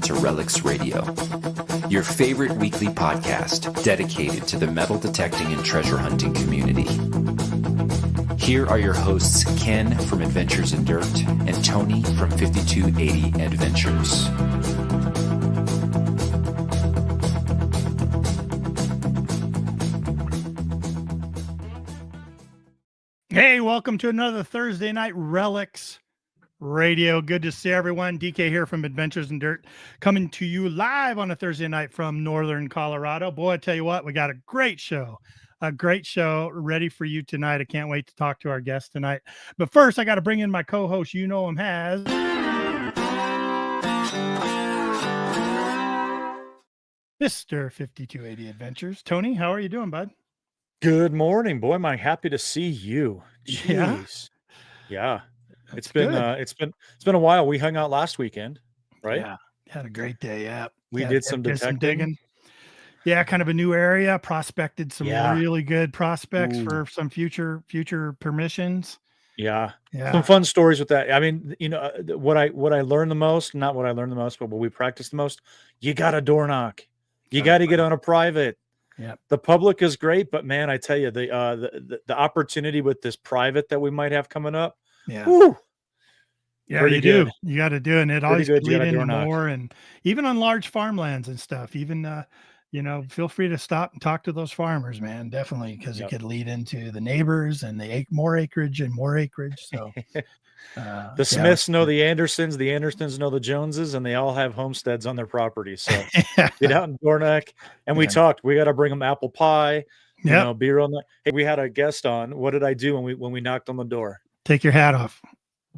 to Relics Radio, your favorite weekly podcast dedicated to the metal detecting and treasure hunting community. Here are your hosts, Ken from Adventures in Dirt and Tony from 5280 Adventures. Hey, welcome to another Thursday night Relics Radio. Good to see everyone. DK here from Adventures in Dirt, coming to you live on a Thursday night from Northern Colorado. Boy, I tell you what, we got a great show ready for you tonight. I can't wait to talk to our guest tonight. But first, I got to bring in my co-host. You know him as Mr. 5280 Adventures. Tony, how are you doing, bud? Good morning, boy. Am I happy to see you? Jeez. Yeah. It's been a while. We hung out last weekend, right? Yeah. Had a great day. Yeah. We did some detecting. Yeah, kind of a new area, prospected some really good prospects for some future permissions. Yeah. Some fun stories with that. I mean, you know, what I learned the most, not what I learned the most, but what we practiced the most, you got to door knock. You got to get on a private. Yeah, the public is great, but man, I tell you, the opportunity with this private that we might have coming up, you good. do. You got to do it. And it always good. lead into more, and even on large farmlands and stuff. Even feel free to stop and talk to those farmers, man. Definitely, because it could lead into the neighbors and more acreage and more acreage. So the Smiths know the Andersons know the Joneses, and they all have homesteads on their property. So get out and door knock. And we talked. We got to bring them apple pie. Beer on the. Hey, we had a guest on. What did I do when we knocked on the door? Take your hat off.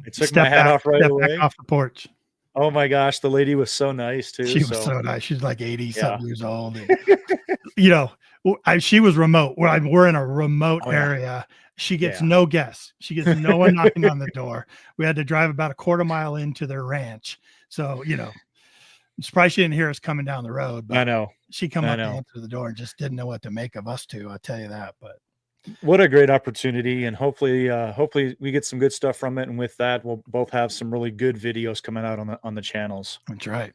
I took my hat off right away. Back off the porch. Oh my gosh, the lady was so nice too. She was so nice. She's like 80-something years old. And, she was remote. We're in a remote area. She gets no guests. She gets no one knocking on the door. We had to drive about a quarter mile into their ranch. So, I'm surprised she didn't hear us coming down the road. But I know. She come up and answered the door and just didn't know what to make of us two. I'll tell you that. But what a great opportunity. And hopefully we get some good stuff from it. And with that, we'll both have some really good videos coming out on the channels. That's right.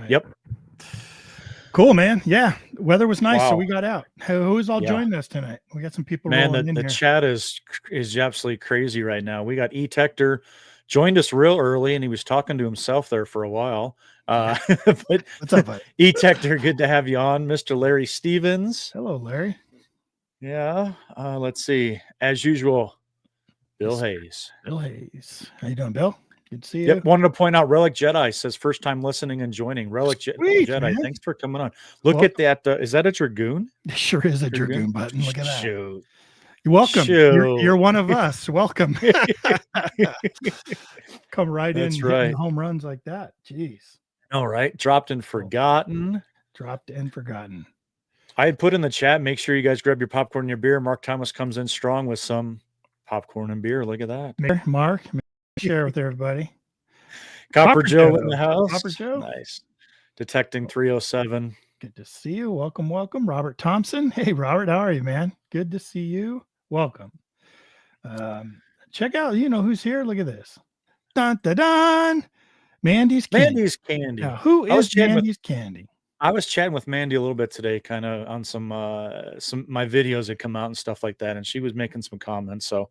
Yep. Cool, man. Yeah. Weather was nice. So we got out. Who's all joined us tonight? We got some people. Man, the chat is absolutely crazy right now. We got E-Tector joined us real early and he was talking to himself there for a while. But what's up, bud? E-Tector, good to have you on. Mr. Larry Stevens. Hello, Larry. Yeah. Let's see. As usual, Bill Hayes. How you doing, Bill? Good to see you. Yep. Wanted to point out Relic Jedi says first time listening and joining. Jedi, man. Thanks for coming on. Look at that. Is that a Dragoon? It sure is a Dragoon button. Look at that. Shoot. You're welcome. You're one of us. Welcome. Come right in. That's right. Home runs like that. Jeez. All right. Dropped and forgotten. I had put in the chat, make sure you guys grab your popcorn and your beer. Mark Thomas comes in strong with some popcorn and beer. Look at that. Mark, share with everybody. Copper Joe in the house. Copper Joe. Nice. Detecting 307. Good to see you. Welcome. Robert Thompson. Hey, Robert, how are you, man? Good to see you. Welcome. Check out, who's here. Look at this. Dun, dun, dun. Mandy's Candy. Now, who is Mandy's Candy? I was chatting with Mandy a little bit today, kind of on some my videos that come out and stuff like that, and she was making some comments. So,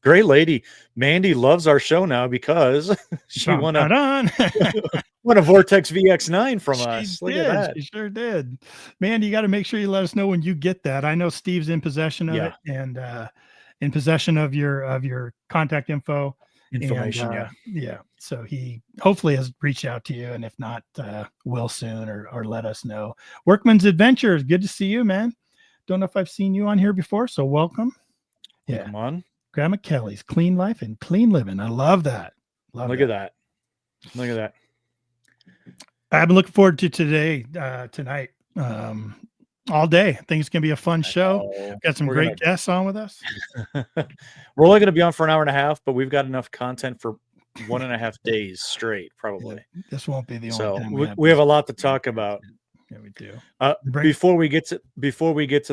great lady. Mandy loves our show now because she won a Vortex VX9 from us. Look at that. She sure did. Mandy, you got to make sure you let us know when you get that. I know Steve's in possession of it and in possession of your contact information. So he hopefully has reached out to you, and if not, will soon or let us know. Workman's Adventures, good to see you, man. Don't know if I've seen you on here before, so welcome. Come on. Grandma Kelly's Clean Life and Clean Living. I love that. Look at that. I've been looking forward to tonight, all day. I think it's gonna be a fun show. Got some great guests on with us. We're only gonna be on for an hour and a half, but we've got enough content for 1.5 days straight, probably. This won't be the only time we have a lot to talk about. Yeah, we do. Before we get to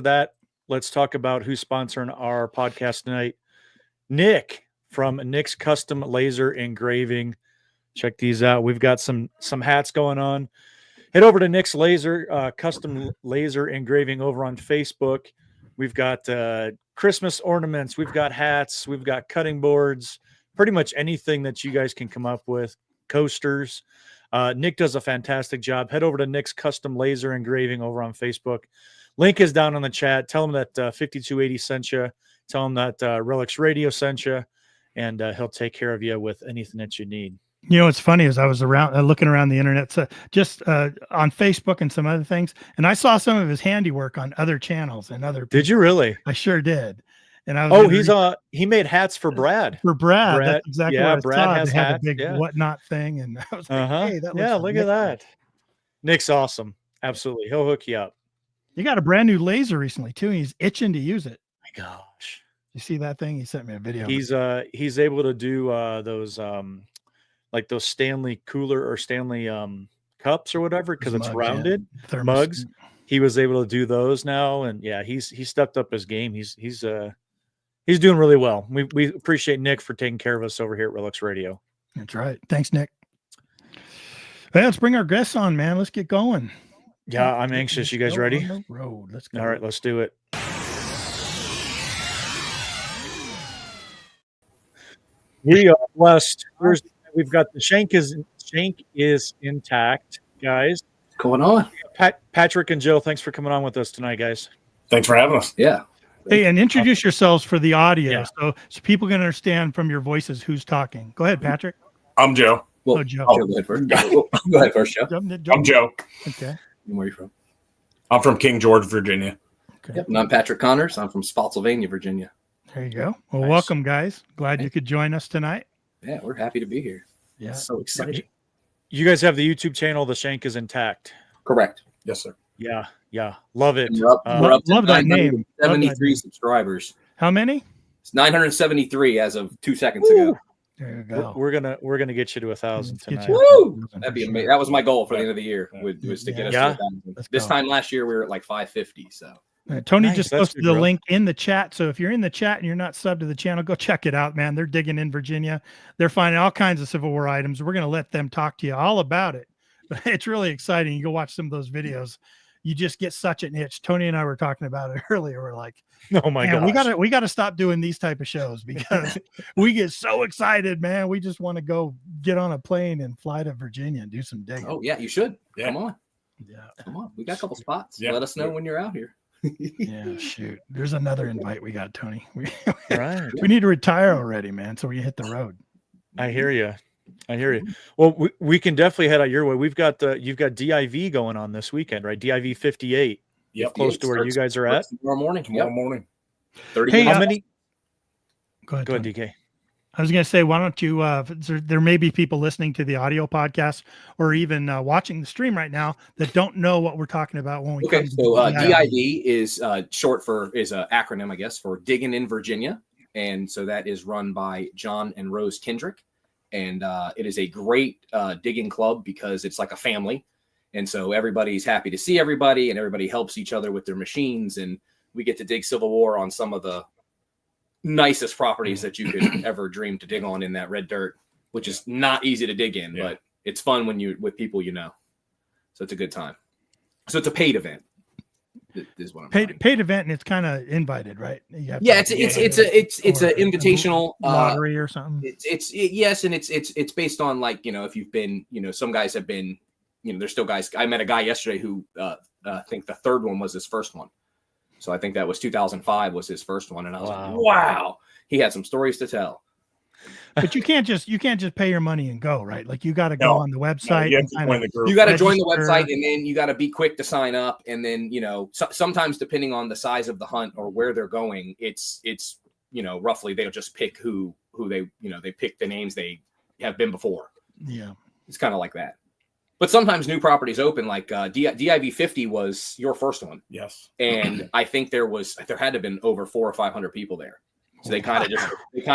that, let's talk about who's sponsoring our podcast tonight. Nick from Nick's Custom Laser Engraving. Check these out. We've got some hats going on. Head over to Nick's Laser, custom laser engraving over on Facebook. We've got Christmas ornaments. We've got hats. We've got cutting boards. Pretty much anything that you guys can come up with. Coasters. Nick does a fantastic job. Head over to Nick's Custom Laser Engraving over on Facebook. Link is down on the chat. Tell him that 5280 sent you. Tell him that Relics Radio sent you, and he'll take care of you with anything that you need. You know, what's funny is I was looking around the internet, so just on Facebook and some other things, and I saw some of his handiwork on other channels and other. Did you really? I sure did. And I was he made hats for Brad. For Brad, that's exactly what I Brad saw. has they had hats, a big whatnot thing, and I was like, hey, that looks look at that. Nick's awesome. Absolutely. He'll hook you up. You got a brand new laser recently too, and he's itching to use it. My gosh. You see that thing? He sent me a video. He's able to do those like those Stanley cooler or Stanley cups or whatever, because it's rounded mugs. He was able to do those now, and yeah, he's stepped up his game. He's doing really well. We appreciate Nick for taking care of us over here at Relics Radio. That's right. Thanks, Nick. Hey, let's bring our guests on, man. Let's get going. Yeah, I'm anxious. You guys ready? On the road. Let's go. All right, let's do it. We are blessed. We've got the Shank is intact, guys. What's going on? Patrick and Joe, thanks for coming on with us tonight, guys. Thanks for having us. Yeah. Hey, and introduce yourselves for the audio, so people can understand from your voices who's talking. Go ahead, Patrick. I'm Joe. Well, Joe. Go ahead first. Go ahead first, Joe. I'm Joe. Okay. And where are you from? I'm from King George, Virginia. Okay. Yep. And I'm Patrick Connors. I'm from Spotsylvania, Virginia. There you go. Well, Nice. Welcome, guys. Glad you could join us tonight. Yeah, we're happy to be here. Yeah. So excited. You guys have the YouTube channel, The Shank is Intact. Correct. Yes, sir. Yeah. Love it. And we're up to love that name. 973 subscribers. How many? It's 973 as of 2 seconds ago. There you go. We're gonna get you to 1,000 Let's get tonight. you- Woo! That'd be amazing. That was my goal for the end of the year. Was to get us to 1,000. Let's This go. time last year we were at like 550. So Tony Nice. just That's posted good, the bro. link in the chat. So if you're in the chat and you're not subbed to the channel, go check it out, man. They're digging in Virginia. They're finding all kinds of Civil War items. We're going to let them talk to you all about it. But it's really exciting. You go watch some of those videos. You just get such an itch. Tony and I were talking about it earlier. We're like, Oh my man, god. we gotta stop doing these type of shows because we get so excited, man. We just want to go get on a plane and fly to Virginia and do some digging. oh yeah, you should. Yeah. Come on. Yeah. Come on. We got a couple spots. Yeah. Let us know when you're out here. Yeah, shoot. There's another invite we got, Tony. We Right. need to retire already, man. So we hit the road. I hear you. Well, we can definitely head out your way. We've got you've got DIV going on this weekend, right? DIV 58. Yep. Close to where you guys are at. Tomorrow morning. Tomorrow Yep. morning. 30 Hey, How minutes. many? Go ahead. Go ahead, Tony. DK. I was going to say, why don't you? There may be people listening to the audio podcast or even watching the stream right now that don't know what we're talking about when we Okay, come to so DIV. DIV is short for is an acronym, I guess, for Digging in Virginia, and so that is run by John and Rose Kendrick, and it is a great digging club because it's like a family, and so everybody's happy to see everybody, and everybody helps each other with their machines, and we get to dig Civil War on some of the nicest properties that you could ever dream to dig on in that red dirt, which is not easy to dig in, but it's fun when you with people you know. So it's a good time. So it's a paid event. Is what I'm paid event, and it's kind of invited, right? You have Yeah, to- it's an invitational lottery or something. Yes, and it's based on, like, you know, if you've been, you know, some guys have been, you know, there's still guys. I met a guy yesterday who I think the third one was his first one. So I think that was 2005 was his first one, and I was like, wow, he had some stories to tell. But you can't just pay your money and go, right? Like you got to go on the website. You have and to kind join of- the group. You got to join the register. website, and then you got to be quick to sign up. And then, you know, sometimes depending on the size of the hunt or where they're going, it's you know, roughly they'll just pick who they, you know, they pick the names they have been before. Yeah. It's kind of like that. But sometimes new properties open, like DIV 50 was your first one. Yes. And I think there had to have been over 400 or 500 people there. So they kind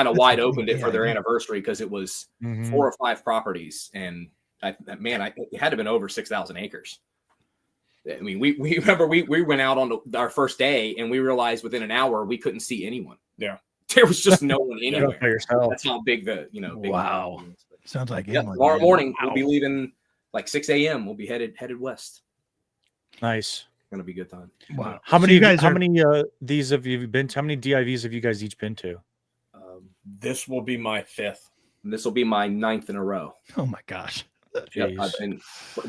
of wide opened it for their anniversary because it was 4 or 5 properties, and it had to have been over 6,000 acres. I mean, we remember we went out on our first day and we realized within an hour we couldn't see anyone. Yeah. There was just no one anywhere. By yourself. That's how big the, you know, big Wow. Sounds like Yep. England. Tomorrow morning Wow. we'll be leaving like 6 a.m. We'll be headed west. Nice. Gonna be a good time. Wow. How So many you guys how are- many these have you been to? How many DIVs have you guys each been to? This will be my 5th. And this will be my 9th in a row. Oh my gosh. Yep, Jeez. I've been,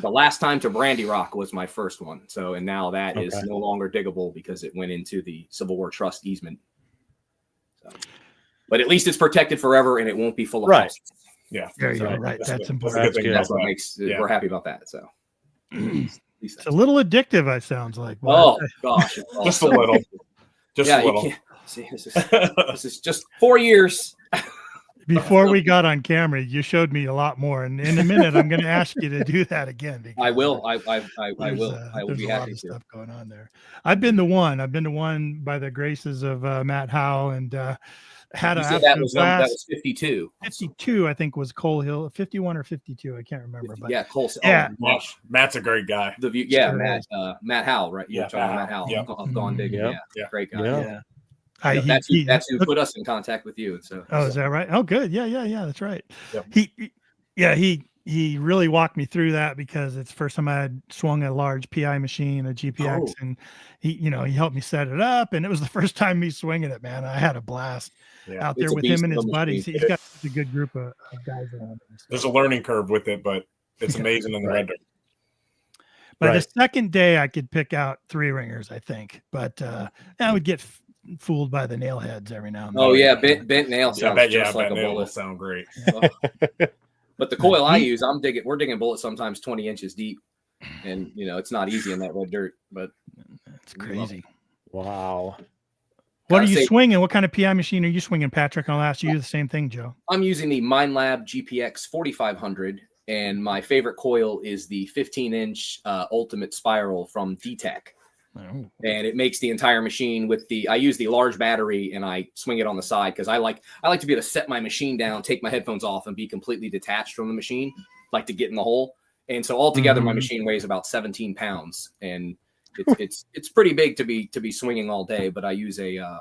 the last time to Brandy Rock was my first one. So, and now that is Okay. no longer diggable because it went into the Civil War Trust easement. So, but at least it's protected forever and it won't be full of Right. houses. Yeah. There you So go. Right. That's That's good. important. That's a good thing. That's what about makes Yeah. we're happy about that. So, It's a little addictive, it sounds like. oh gosh, it's all Just a so- little. Just yeah, a little. you can't see this is just 4 years. Before we got on camera, you showed me a lot more, and in a minute, I'm going to ask you to do that again. because I will. I there's, will. I will there's be a lot happy of to. stuff going on there. I've been to one by the graces of Matt Howe, and had You a said that was blast. 52. 52, I think, was Cole Hill. 51 or 52, I can't remember. But Yeah, Cole. Yeah. Oh, gosh. Matt's a great guy. The view. Yeah, Sure Matt Howell, right? Yeah, You're talking about Matt Matt Howell. Howell. Of Gone Digging. Yep. Yeah. Yeah. Great guy. Yeah. yeah. Yep, He- that's who put us in contact with you. So. Oh, is that right? Oh, good. Yeah, that's right. Yep. He really walked me through that because it's the first time I had swung a large PI machine, a GPX, Oh. and he helped me set it up, and it was the first time me swinging it, man. I had a blast Yeah. out there It's a with beast him and of his a buddies. machine. He's got such a good group of guys around him. So. There's a learning curve with it, but it's amazing in the red dirt. By the Right. second day, I could pick out 3 ringers, I think, but I would get fooled by the nail heads every now and then. Oh yeah, bent nail Yeah, sounds bet, just like a nail will bullet. sound great. But the coil I use, we're digging bullets sometimes 20 inches deep, and it's not easy in that red dirt. But It's crazy. Wow. What are Gotta you say- swinging? What kind of PI machine are you swinging, Patrick? I'll ask you the same thing, Joe. I'm using the MindLab GPX 4500, and my favorite coil is the 15-inch Ultimate Spiral from DTEC. Oh. And it makes the entire machine with I use the large battery and I swing it on the side because I like to be able to set my machine down, take my headphones off, and be completely detached from the machine, like to get in the hole. And so altogether, my machine weighs about 17 pounds, and it's pretty big to be swinging all day. But I use a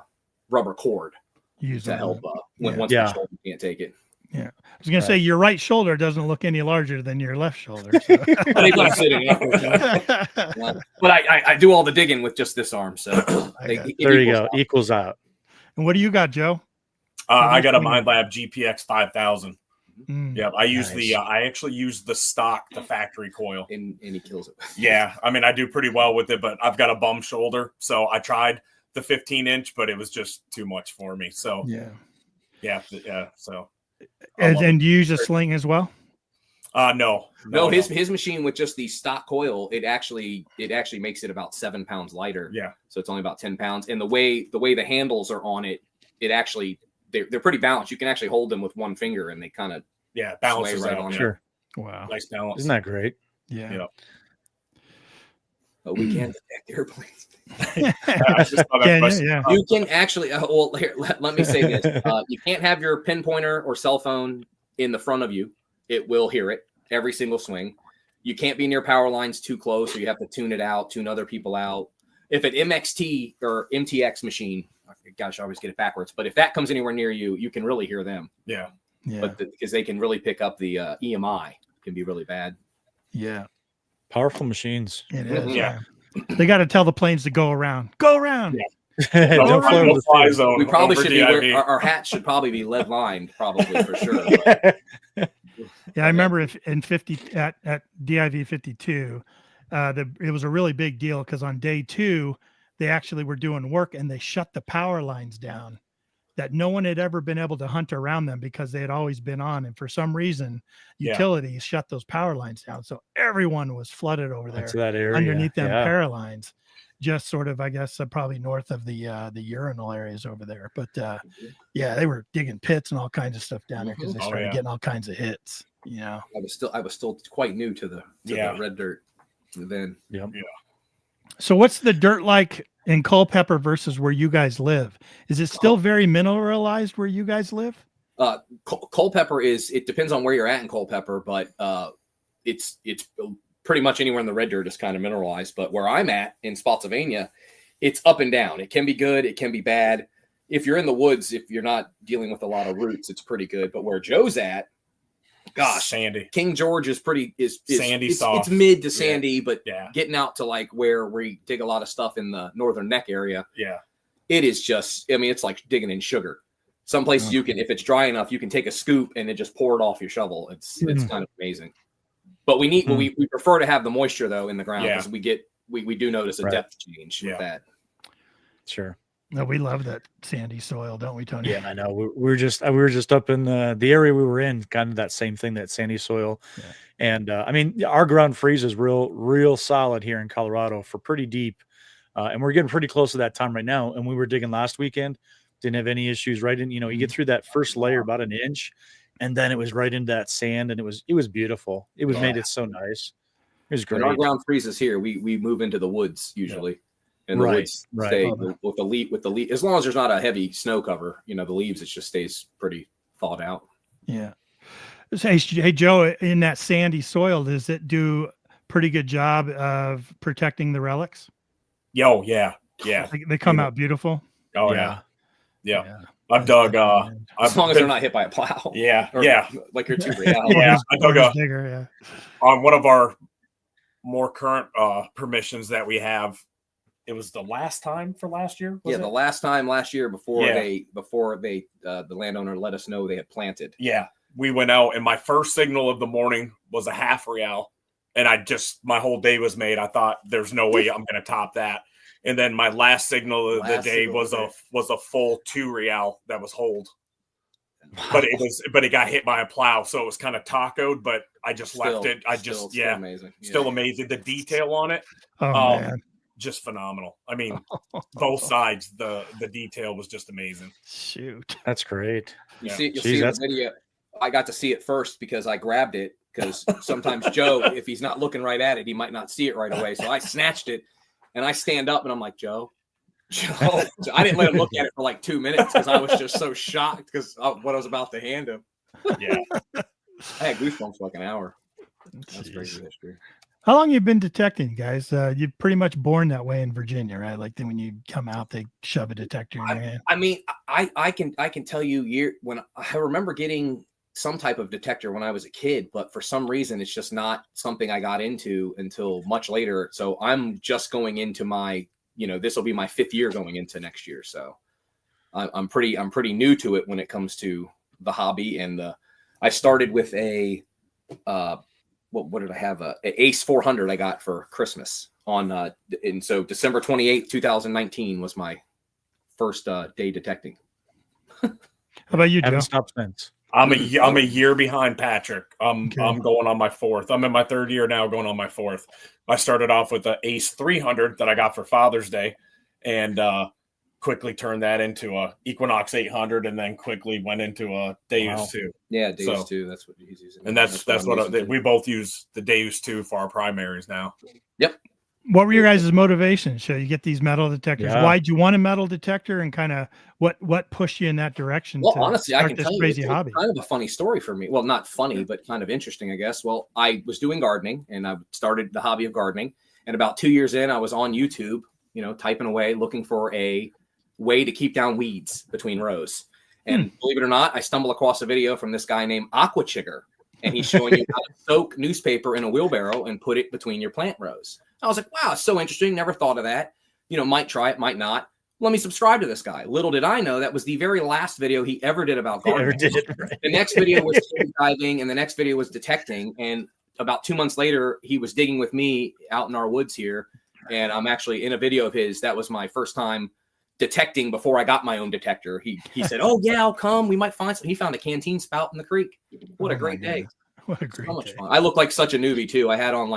rubber cord to help once my shoulder can't take it. Yeah, I was going to say your right shoulder doesn't look any larger than your left shoulder. So. Maybe I'm sitting up. But I do all the digging with just this arm, so it There you equals go. out. Equals out. And what do you got, Joe? I got a MindLab GPX 5000. Mm. Yep, I use Nice. I actually use the stock, the factory coil. And he kills it. Yeah, I mean, I do pretty well with it, but I've got a bum shoulder, so I tried the 15-inch, but it was just too much for me. So Yeah. So And you use a sling as well? no, his machine with just the stock coil, it actually makes it about 7 pounds lighter. Yeah, So it's only about 10 pounds. And the way the handles are on it, it actually they're pretty balanced. You can actually hold them with one finger, and they kind of balances sway right out. on Sure. Wow. Nice balance. Isn't that great? Yeah. Yeah. But we can detect airplanes. I just saw that Can you? question. Yeah. You can actually. Well, here, let me say this: you can't have your pinpointer or cell phone in the front of you. It will hear it every single swing. You can't be near power lines too close, so you have to tune it out, tune other people out. If an MXT or MTX machine, gosh, I always get it backwards. But if that comes anywhere near you, you can really hear them. Yeah. Yeah. But because they can really pick up the EMI, can be really bad. Yeah. Powerful machines. It is. Yeah. They got to tell the planes to go around. Go around. Yeah. Don't fly over No the fly field. zone We probably over should be DIV. our hats should probably be lead lined, probably for sure. But Yeah, I remember in 50 at DIV 52, it was a really big deal because on day 2, they actually were doing work and they shut the power lines down that no one had ever been able to hunt around them because they had always been on. And for some reason, utilities shut those power lines down. So everyone was flooded over there To that area. underneath them Yeah. power lines, just sort of, I guess, probably north of the urinal areas over there. But yeah, they were digging pits and all kinds of stuff down there because they Oh, started yeah. getting all kinds of hits. You know. I was still quite new to the red dirt then. Yep. So what's the dirt like in Culpeper versus where you guys live? Is it still very mineralized where you guys live? Culpeper it depends on where you're at in Culpeper, but it's pretty much anywhere in the red dirt is kind of mineralized. But where I'm at in Spotsylvania, it's up and down. It can be good, it can be bad. If you're in the woods, if you're not dealing with a lot of roots, it's pretty good. But where Joe's at, gosh, sandy. King George is pretty is sandy, it's, soft. It's mid to sandy, but yeah, getting out to like where we dig a lot of stuff in the northern neck area. Yeah, it is just. I mean, it's like digging in sugar. Some places you can, if it's dry enough, you can take a scoop and then just pour it off your shovel. It's kind of amazing. But we need we prefer to have the moisture though in the ground because we do notice a depth change with that. Sure. No, we love that sandy soil, don't we, Tony? Yeah, I know. We were just up in the area we were in, kind of that same thing, that sandy soil. Yeah. And I mean, our ground freezes real solid here in Colorado for pretty deep, and we're getting pretty close to that time right now. And we were digging last weekend, didn't have any issues. Right in, you get through that first layer about an inch, and then it was right into that sand, and it was beautiful. It was made it so nice. It was great. When our ground freezes here, we move into the woods usually. Yeah. And the woods stay with the leaf. As long as there's not a heavy snow cover, the leaves, it just stays pretty thawed out. Yeah. Hey, Joe, in that sandy soil, does it do a pretty good job of protecting the relics? Yeah. They come out beautiful. Oh yeah. I've dug. As long as they're not hit by a plow. Yeah. Like your 2 real. Yeah. I dug digger, on one of our more current permissions that we have. It was the last time for last year. The last time last year before the landowner let us know they had planted. Yeah, we went out, and my first signal of the morning was a half real, and my whole day was made. I thought there's no way I'm going to top that. And then my last signal of the day was a full 2 real that was hold. But it got hit by a plow, so it was kind of tacoed. But I just left it. Still amazing. Still amazing. The detail on it. Oh man. Just phenomenal. I mean, both sides, the detail was just amazing. Shoot. That's great. You'll see the video. I got to see it first because I grabbed it, because sometimes Joe, if he's not looking right at it, he might not see it right away. So I snatched it and I stand up and I'm like, Joe. I didn't let him look at it for like 2 minutes because I was just so shocked because of what I was about to hand him. Yeah. I had goosebumps for like an hour. That's crazy history. How long you been detecting, guys? You're pretty much born that way in Virginia, right? Like when you come out, they shove a detector in your hand. I mean, I can tell you when I remember getting some type of detector when I was a kid, but for some reason it's just not something I got into until much later. So I'm just going into my, this will be my 5th year going into next year. So I'm pretty new to it when it comes to the hobby. And I started with a what did I have? A Ace 400 I got for Christmas and so December 28th, 2019 was my first day detecting. How about you, Joe? Haven't stopped since. I'm a year behind Patrick. I'm going on my 4th. I'm in my 3rd year now, going on my 4th. I started off with the Ace 300 that I got for Father's Day, and quickly turned that into a Equinox 800, and then quickly went into a Deus 2. Yeah, Deus 2. That's what he's using. And that's what we both use the Deus 2 for our primaries now. Yep. What were your guys' motivations? So you get these metal detectors. Yeah. Why'd you want a metal detector, and kind of what pushed you in that direction? Well, honestly, I can tell you, crazy it's hobby. Kind of a funny story for me. Well, not funny, but kind of interesting, I guess. Well, I was doing gardening, and I started the hobby of gardening. And about 2 years in, I was on YouTube, typing away, looking for a way to keep down weeds between rows. And believe it or not, I stumbled across a video from this guy named Aqua Chigger, and he's showing you how to soak newspaper in a wheelbarrow and put it between your plant rows. I was like, wow, it's so interesting. Never thought of that. Might try it, might not. Let me subscribe to this guy. Little did I know that was the very last video he ever did about gardening. Right. The next video was diving, and the next video was detecting. And about 2 months later, he was digging with me out in our woods here. And I'm actually in a video of his. That was my first time detecting before I got my own detector. He said, oh yeah, I'll come. We might find something. He found a canteen spout in the creek. What a great day. What a great day. Fun. I looked like such a newbie too. I had on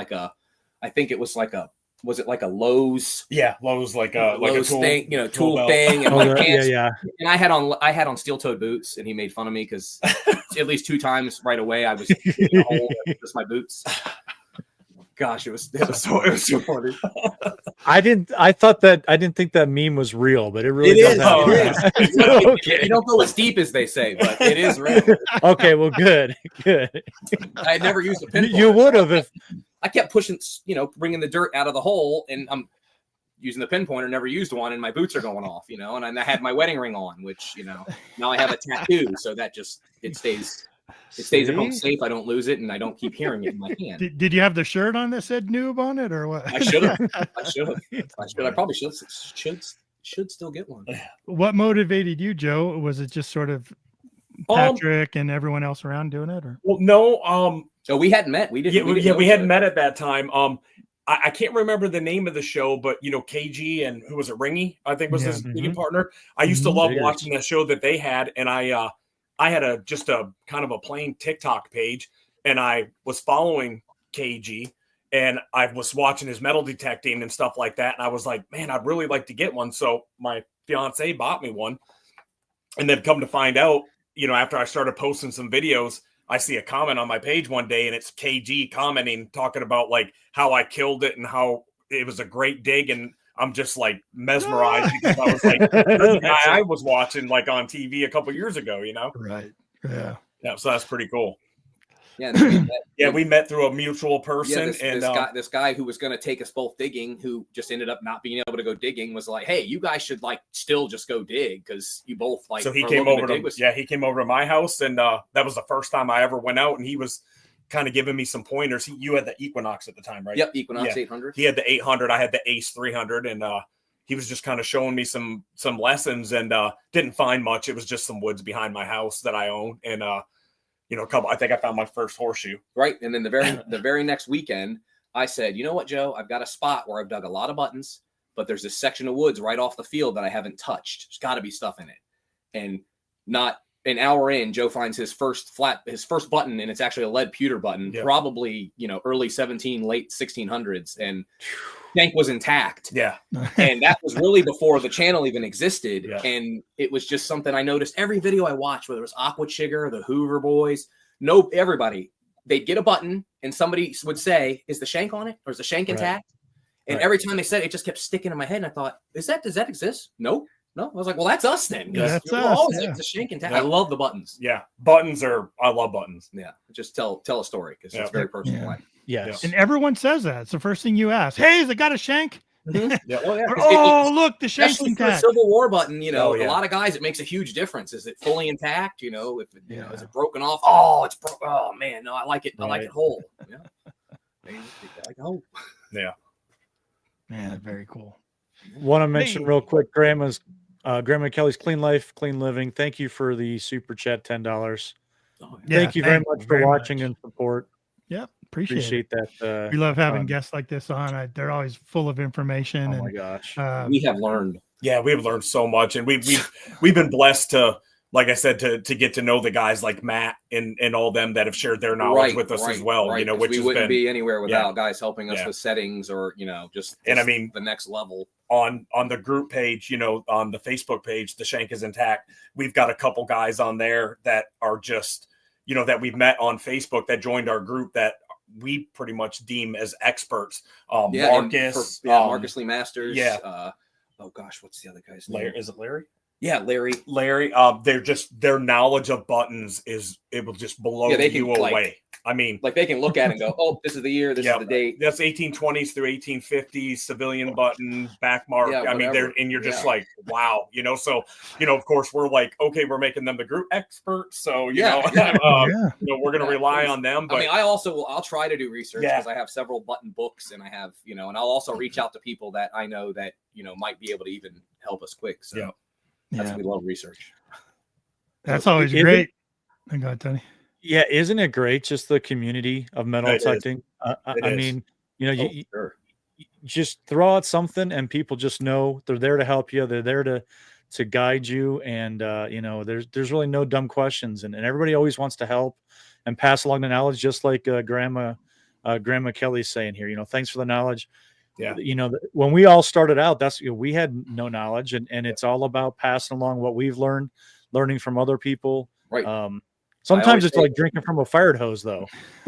was it like a Lowe's? Yeah, Lowe's like a tool thing, tool thing, and like pants. Yeah. And I had on steel-toed boots, and he made fun of me because at least 2 times right away I was in a hole just my boots. Gosh, it was so funny. I didn't think that meme was real, but it really is. Okay. You don't go as deep as they say, but it is real. Okay, well, good. I had never used a pinpointer. You would have if I kept pushing, bringing the dirt out of the hole, and I'm using the pinpointer, never used one, and my boots are going off, and I had my wedding ring on, which, now I have a tattoo, so that it stays It stays at home safe. I don't lose it, and I don't keep hearing it in my hand. Did you have the shirt on that said noob on it, or what? I should have. I probably should still get one. What motivated you, Joe? Was it just sort of Patrick and everyone else around doing it, or? Well, no. So we hadn't met. We hadn't met at that time. I can't remember the name of the show, but KG and who was it? Ringy, I think was his digging partner. I used to love watching that show that they had, and I had just a kind of a plain TikTok page, and I was following KG, and I was watching his metal detecting and stuff like that, and I was like, man, I'd really like to get one. So my fiance bought me one, and then come to find out, after I started posting some videos, I see a comment on my page one day, and it's KG commenting, talking about like how I killed it and how it was a great dig. And I'm just like mesmerized because I was like, the guy I was watching like on TV a couple years ago, Right. Yeah. Yeah. So that's pretty cool. Yeah. We met through a mutual person. This guy who was going to take us both digging, who just ended up not being able to go digging, was like, hey, you guys should like still just go dig because you both like. So he came over he came over to my house, and that was the first time I ever went out, and he was kind of giving me some pointers. You had the Equinox at the time, right? Yep, Equinox 800. He had the 800. I had the Ace 300, and he was just kind of showing me some lessons, and didn't find much. It was just some woods behind my house that I own, and I think I found my first horseshoe. Right. And then the very next weekend, I said, you know what, Joe, I've got a spot where I've dug a lot of buttons, but there's this section of woods right off the field that I haven't touched. There's got to be stuff in it. And not an hour in, Joe finds his first button, and it's actually a lead pewter button, probably, early 17, late 1600s. And Shank was intact. Yeah. And that was really before the channel even existed. Yeah. And it was just something I noticed every video I watched, whether it was Aqua Chigger, the Hoover Boys, everybody, they'd get a button and somebody would say, is the shank on it? Or is the shank intact? And every time they said it, it just kept sticking in my head. And I thought, does that exist? No. I was like, well, that's us then. Yeah, that's us. It's the shank intact. I love the buttons. Yeah. I love buttons. Yeah. Just tell a story because it's very personal. Yeah. Yes. And everyone says that. It's the first thing you ask. Hey, has it got a shank? Mm-hmm. Look, the shank's intact. For a Civil War button, a lot of guys, it makes a huge difference. Is it fully intact? Is it broken off? Oh, it's broken. Oh man, no, I like it. I like it whole. Yeah. I like it whole. Yeah. Man, very cool. Want to mention real quick, Grandma Kelly's Clean Life, Clean Living. Thank you for the super chat, $10. Thank you very much for watching and support. Yep. Appreciate that. We love having guests like this on. They're always full of information. Oh my gosh. We have learned. Yeah, we have learned so much. And we've been blessed to, like I said, to get to know the guys like Matt and all them that have shared their knowledge with us as well. Right. Which we wouldn't be anywhere without guys helping us with settings or just the next level. On the group page, on the Facebook page, the Shank is intact. We've got a couple guys on there that are just, that we've met on Facebook that joined our group that we pretty much deem as experts. Marcus, Marcus Lee Masters. Yeah. Oh gosh, what's the other guy's name? Is it Larry? Yeah, Larry. They're just their knowledge of buttons it will just blow you away. I mean, like they can look at it and go, "Oh, this is the year, this is the date." That's 1820s through 1850s, civilian button, back mark. I mean, you're just like, wow, So, of course, we're like, okay, we're making them the group experts, so we're going to rely on them. But I'll try to do research because I have several button books, and I have, and I'll also reach out to people that I know that might be able to even help us quick. So we love research. That's always great. I got Tony. Yeah, isn't it great? Just the community of metal detecting. I mean, you just throw out something, and people just know they're there to help you. They're there to guide you, and there's really no dumb questions, and everybody always wants to help and pass along the knowledge, just like Grandma Kelly's saying here. Thanks for the knowledge. Yeah, when we all started out, we had no knowledge, and it's all about passing along what we've learning from other people. Right. Sometimes it's like drinking from a fire hose, though.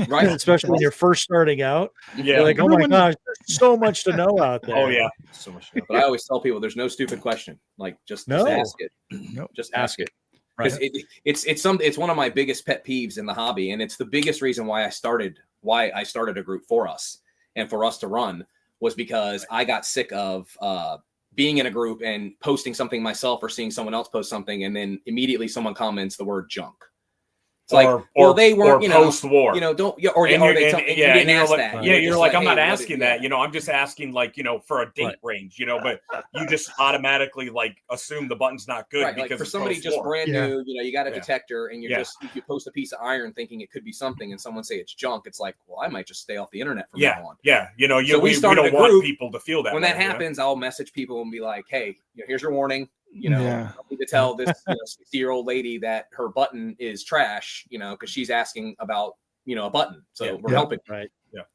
Right. Especially when you're first starting out. Yeah. You're like, oh my gosh, there's so much to know out there. Oh yeah. So much to know. But I always tell people there's no stupid question. Like just ask it. No. Just ask it. Because it's one of my biggest pet peeves in the hobby. And it's the biggest reason why I started a group for us and for us to run was because I got sick of being in a group and posting something myself or seeing someone else post something. And then immediately someone comments the word junk. It's like, well, they weren't, post-war, don't, you didn't ask that. You're like, I'm not asking that, I'm just asking like, for a date range, but you just automatically like assume the button's not good right, because like for somebody just brand new, you got a detector and you post a piece of iron thinking it could be something and someone say it's junk. It's like, well, I might just stay off the internet from now on. Yeah. So we started don't a group. Want people to feel that when that happens, I'll message people and be like, hey, here's your warning. I need to tell this 60-year-old lady that her button is trash, because she's asking about, a button. So we're helping. Right.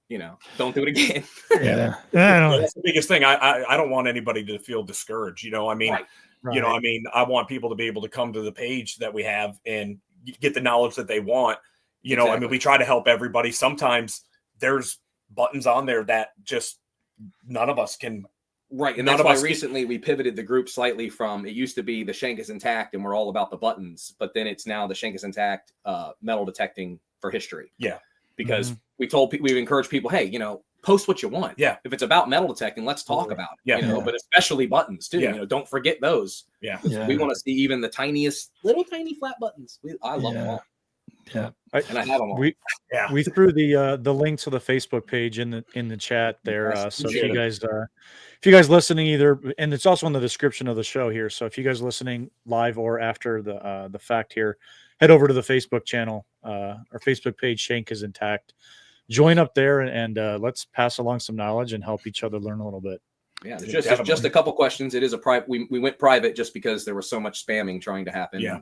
Yeah. Don't do it again. That's the biggest thing. I don't want anybody to feel discouraged. I mean, right. I want people to be able to come to the page that we have and get the knowledge that they want. Exactly. I mean, we try to help everybody. Sometimes there's buttons on there that just none of us can. Right, and that's why recently we pivoted the group slightly from, it used to be the Shank is intact and we're all about the buttons, but then it's now the Shank is intact metal detecting for history. Yeah. Because we've encouraged people, hey, post what you want. Yeah. If it's about metal detecting, let's talk about it. Yeah. But especially buttons too. Yeah. Don't forget those. Yeah. We want to see even the tiniest, little tiny flat buttons. I love them all. Yeah. And I have them all. We threw the link to the Facebook page in the chat there. So if you guys listening either, and it's also in the description of the show here. So if you guys listening live or after the fact here, head over to the Facebook channel, our Facebook page, Shank is Intact. Join up there and let's pass along some knowledge and help each other learn a little bit. Yeah, there's just a couple questions. It is a private. We went private just because there was so much spamming trying to happen. Yeah.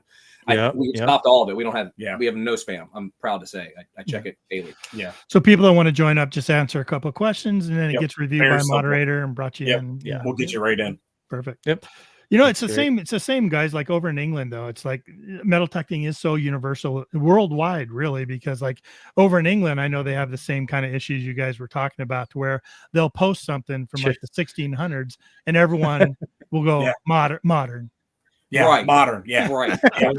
We stopped all of it. We don't have. We have no spam. I'm proud to say. I check it daily. Yeah. So people that want to join up, just answer a couple of questions, and then it gets reviewed by a moderator and brought you in. Yeah, we'll get you right in. Perfect. Yep. It's the same. It's the same, guys. Like over in England, though, it's like metal detecting is so universal worldwide, really, because like over in England, I know they have the same kind of issues you guys were talking about, to where they'll post something from like the 1600s, and everyone will go modern. Yeah, right. Modern. Yeah, right. Yeah,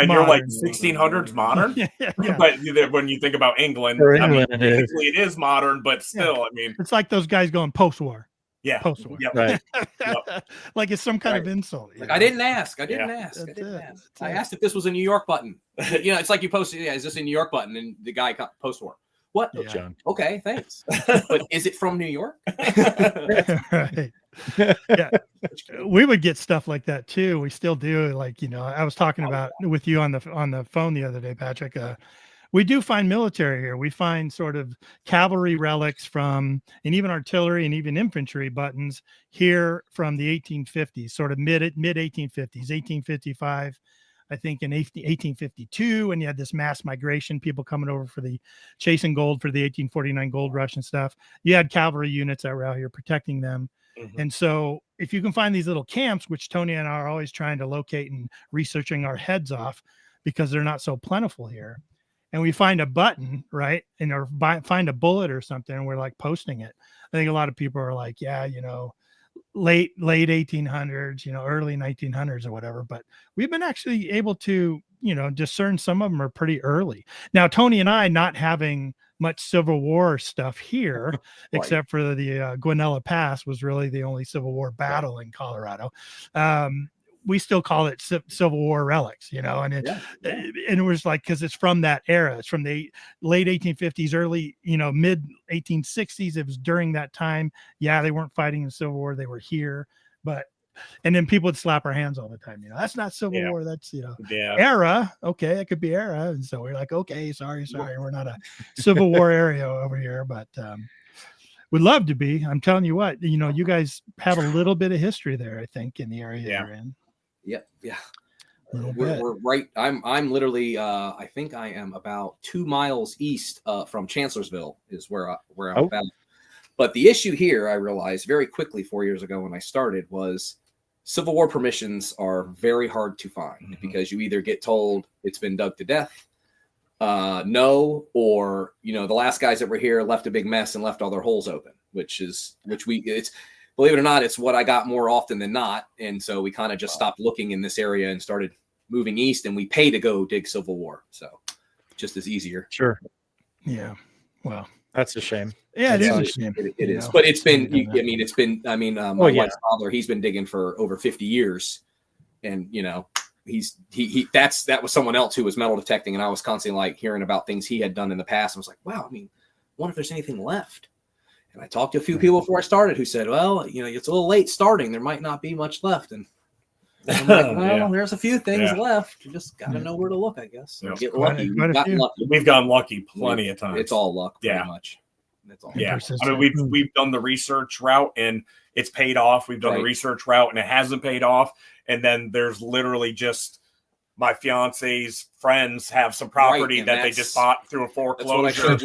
and you're like 1600s modern. But when you think about England, it is modern, but still, I mean, it's like those guys going post-war. Yeah, post-war. Yep. Right. Like it's some kind of insult. Like, I didn't ask. I asked if this was a New York button. It's like you posted, is this a New York button? And the guy got post-war. What? Yeah. Okay, thanks. But is it from New York? Right. Yeah. We would get stuff like that too. We still do. Like, I was talking about with you on the phone the other day, Patrick. We do find military here. We find sort of cavalry relics and even artillery and even infantry buttons here from the 1850s, sort of mid 1850s, 1855. I think in 1852, when you had this mass migration, people coming over for the chasing gold for the 1849 gold rush and stuff. You had cavalry units that were out here protecting them. Mm-hmm. And so if you can find these little camps, which Tony and I are always trying to locate and researching our heads off because they're not so plentiful here, and we find a button, right, or find a bullet or something, and we're like posting it, I think a lot of people are like, late 1800s, early 1900s or whatever. But we've been actually able to, discern some of them are pretty early. Now, Tony and I not having much Civil War stuff here, right, except for the Guanella Pass was really the only Civil War battle in Colorado. We still call it Civil War relics, and it was like, because it's from that era. It's from the late 1850s, early, mid 1860s. It was during that time. Yeah, they weren't fighting in the Civil War. They were here, and then people would slap our hands all the time. That's not Civil War. That's, era. Okay, it could be era. And so we're like, okay, sorry. We're not a Civil War area over here, but would love to be. I'm telling you what, you guys have a little bit of history there, I think, in the area you're in. Yeah. We're right. I'm literally. I think I am about 2 miles east from Chancellorsville is where I'm at. But the issue here, I realized very quickly 4 years ago when I started, was Civil War permissions are very hard to find because you either get told it's been dug to death, no, or the last guys that were here left a big mess and left all their holes open, it's. Believe it or not, it's what I got more often than not. And so we kind of just stopped looking in this area and started moving east, and we pay to go dig Civil War. So just as easier. Sure. Yeah. Well, that's a shame. Yeah, it is a shame. It is. But it's been, my wife's father, he's been digging for over 50 years. And, that was someone else who was metal detecting, and I was constantly like hearing about things he had done in the past. I was like, wow, I mean, I wonder if there's anything left. And I talked to a few people before I started who said, well, it's a little late starting. There might not be much left. And I'm like, well, there's a few things left. You just got to know where to look, I guess. Get lucky. We've gotten lucky plenty of times. It's all luck, pretty much. That's all. Yeah. I mean, we've done the research route and it's paid off. We've done the research route and it hasn't paid off. And then there's literally just my fiance's friends have some property that they just bought through a foreclosure.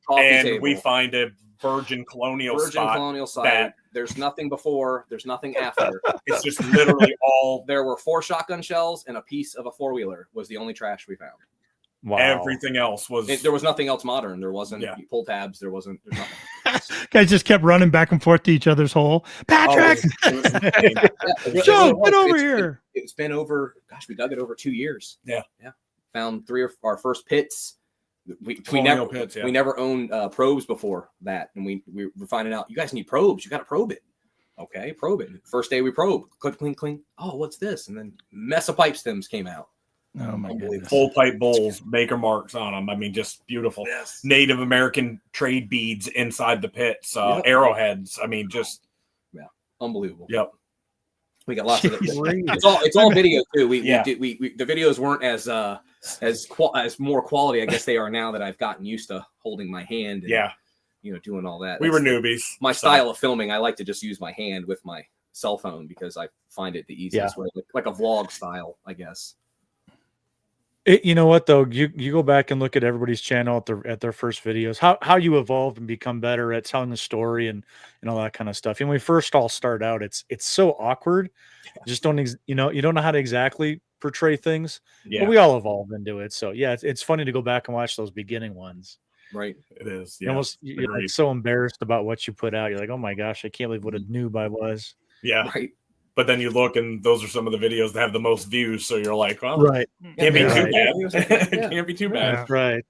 And we find a virgin colonial spot that there's nothing before, there's nothing after. It's just literally all. There were 4 shotgun shells and a piece of a 4-wheeler was the only trash we found. Wow. Everything else was. There was nothing else modern. There wasn't pull tabs. There's nothing. Guys just kept running back and forth to each other's hole. Patrick, Joe, get over here. It's been over. Gosh, we dug it over 2 years. Yeah. Found 3 of our first pits. We never owned probes before that, and we were finding out you guys need probes. You got to probe it. Okay, probe it. First day we probe. Clean. Oh, what's this? And then mess of pipe stems came out. Oh my goodness. Full pipe bowls, maker marks on them. I mean, just beautiful. Yes. Native American trade beads inside the pits, arrowheads. I mean, just unbelievable. Yep. We got lots of it. It's all video too. We the videos weren't as more quality. I guess they are now that I've gotten used to holding my hand. And, doing all that. We were newbies. My style of filming, I like to just use my hand with my cell phone because I find it the easiest way, like a vlog style, I guess. You know what though? You go back and look at everybody's channel at their first videos. How you evolve and become better at telling the story and all that kind of stuff. And when we first all start out, it's so awkward. You just don't you don't know how to exactly portray things. Yeah. But we all evolve into it. So it's funny to go back and watch those beginning ones. Right. It is. Yeah. You're like so embarrassed about what you put out. You're like, oh my gosh, I can't believe what a noob I was. Yeah. Right. But then you look, and those are some of the videos that have the most views. So you're like, well, can't be too bad. Can't be too bad. Right.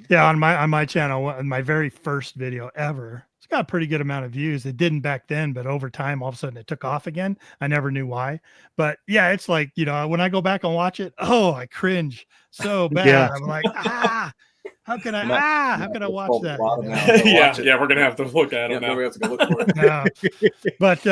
Yeah, on my channel, my very first video ever, it's got a pretty good amount of views. It didn't back then, but over time, all of a sudden, it took off again. I never knew why. But yeah, it's like when I go back and watch it, I cringe so bad. I'm like, how can I watch that? Yeah, we're gonna have to look at it now. We have to go look for it. But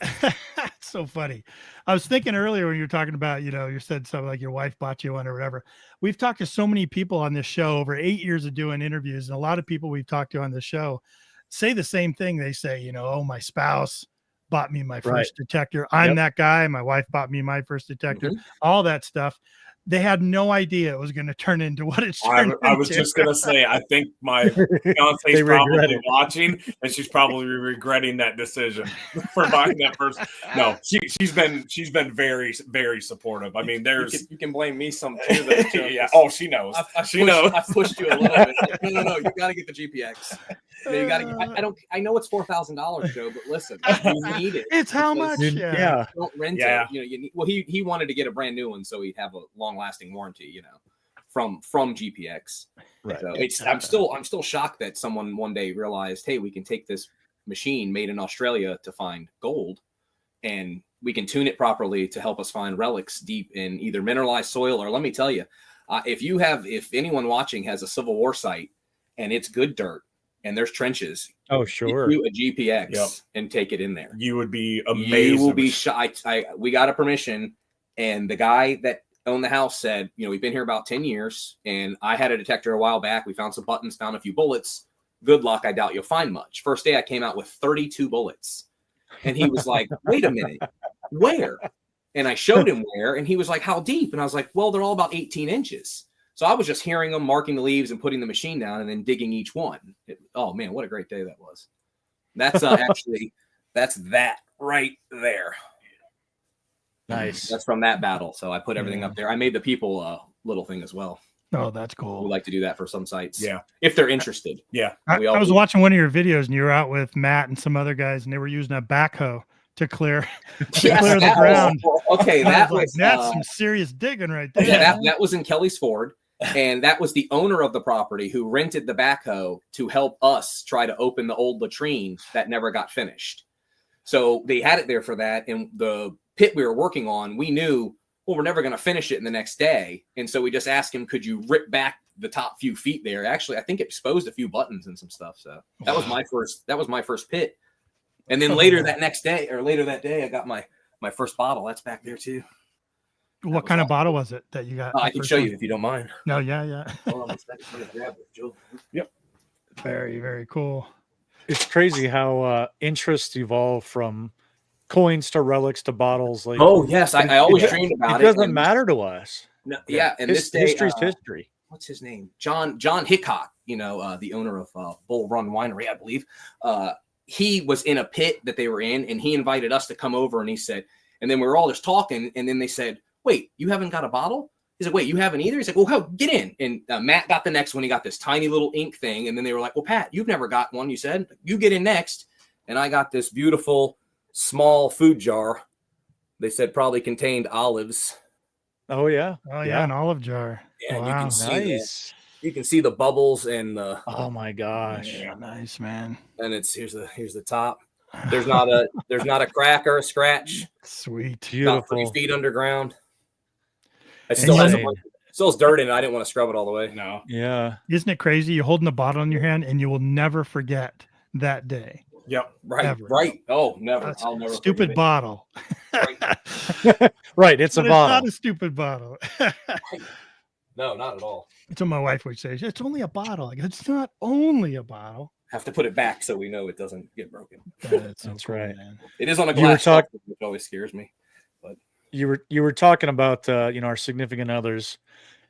it's so funny. I was thinking earlier when you were talking about, you said something like your wife bought you one or whatever. We've talked to so many people on this show over 8 years of doing interviews, and a lot of people we've talked to on the show say the same thing. They say, my spouse bought me my first detector. I'm that guy. My wife bought me my first detector. All that stuff. They had no idea it was going to turn into what it's turned I was just going to say, I think my fiance's probably watching, and she's probably regretting that decision for buying that first. No, she's been very, very supportive. I mean, you can blame me some too. Though, yeah. Oh, she knows. She knows. I pushed you a little bit. No. You got to get the GPX. You got to. I know it's $4,000, Joe, but listen, you need it. It's how much? Yeah. Don't rent it. He wanted to get a brand new one so he'd have a long-lasting warranty. From GPX. Right. So I'm still shocked that someone one day realized, hey, we can take this machine made in Australia to find gold, and we can tune it properly to help us find relics deep in either mineralized soil or. Let me tell you, if anyone watching has a Civil War site and it's good dirt. And there's trenches. Oh, sure. Do a GPX and take it in there. You would be amazed. You will be shocked. We got a permission, and the guy that owned the house said, we've been here about 10 years, and I had a detector a while back. We found some buttons, found a few bullets. Good luck. I doubt you'll find much. First day I came out with 32 bullets. And he was like, wait a minute, where? And I showed him where, and he was like, how deep? And I was like, well, they're all about 18 inches. So I was just hearing them, marking the leaves and putting the machine down and then digging each one. Oh, man, what a great day that was. That's that's that right there. Nice. That's from that battle. So I put everything up there. I made the people a little thing as well. Oh, that's cool. We like to do that for some sites. Yeah. If they're interested. Yeah. I was watching one of your videos and you were out with Matt and some other guys and they were using a backhoe to clear the ground. That's some serious digging right there. Yeah, that was in Kelly's Ford. And that was the owner of the property who rented the backhoe to help us try to open the old latrine that never got finished. So they had it there for that. And the pit we were working on, we knew well, we're never going to finish it in the next day. And so we just asked him, could you rip back the top few feet there? Actually, I think it exposed a few buttons and some stuff. So that was my first pit. And then later that day, I got my first bottle. That's back there too. What kind of bottle was it that you got? I can show you if you don't mind. No, yeah. Hold on a second. I'm gonna grab it, Joe. Yep. Very, very cool. It's crazy how interests evolve from coins to relics to bottles. Like, oh yes, I always dreamed about it. It doesn't matter to us. No, yeah, and this day, history's history. What's his name? John Hickok. The owner of Bull Run Winery, I believe. He was in a pit that they were in, and he invited us to come over, and he said, and then we were all just talking, and then they said, wait, you haven't got a bottle? He's like, wait, you haven't either? He's like, well, get in. And Matt got the next one. He got this tiny little ink thing. And then they were like, well, Pat, you've never got one. You said, you get in next. And I got this beautiful small food jar. They said probably contained olives. Oh, yeah. Oh, yeah, an olive jar. Yeah, wow. You can see the bubbles and the. Oh my gosh. Yeah, nice, man. And here's the top. There's not a crack or a scratch. Sweet. Beautiful. About 3 feet underground. It still has still dirt in it. I didn't want to scrub it all the way. No. Yeah. Isn't it crazy? You're holding a bottle in your hand and you will never forget that day. Yep. Right. Ever. Right. Oh, never. That's I'll never. stupid bottle. Right. It's a But bottle. It's not a stupid bottle. No, not at all. That's what my wife would say. It's only a bottle. Like, it's not only a bottle. Have to put it back so we know it doesn't get broken. That's cool, right. man. It is on a You were glass shelf, which always scares me. But You were talking about our significant others,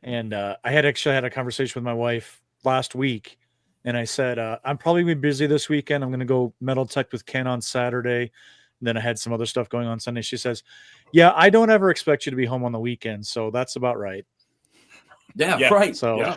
and I had actually had a conversation with my wife last week, and I said I'm probably gonna be busy this weekend. I'm gonna go metal tech with Ken on Saturday. And then I had some other stuff going on Sunday. She says, "Yeah, I don't ever expect you to be home on the weekend, so that's about right." yeah. Right. So yeah.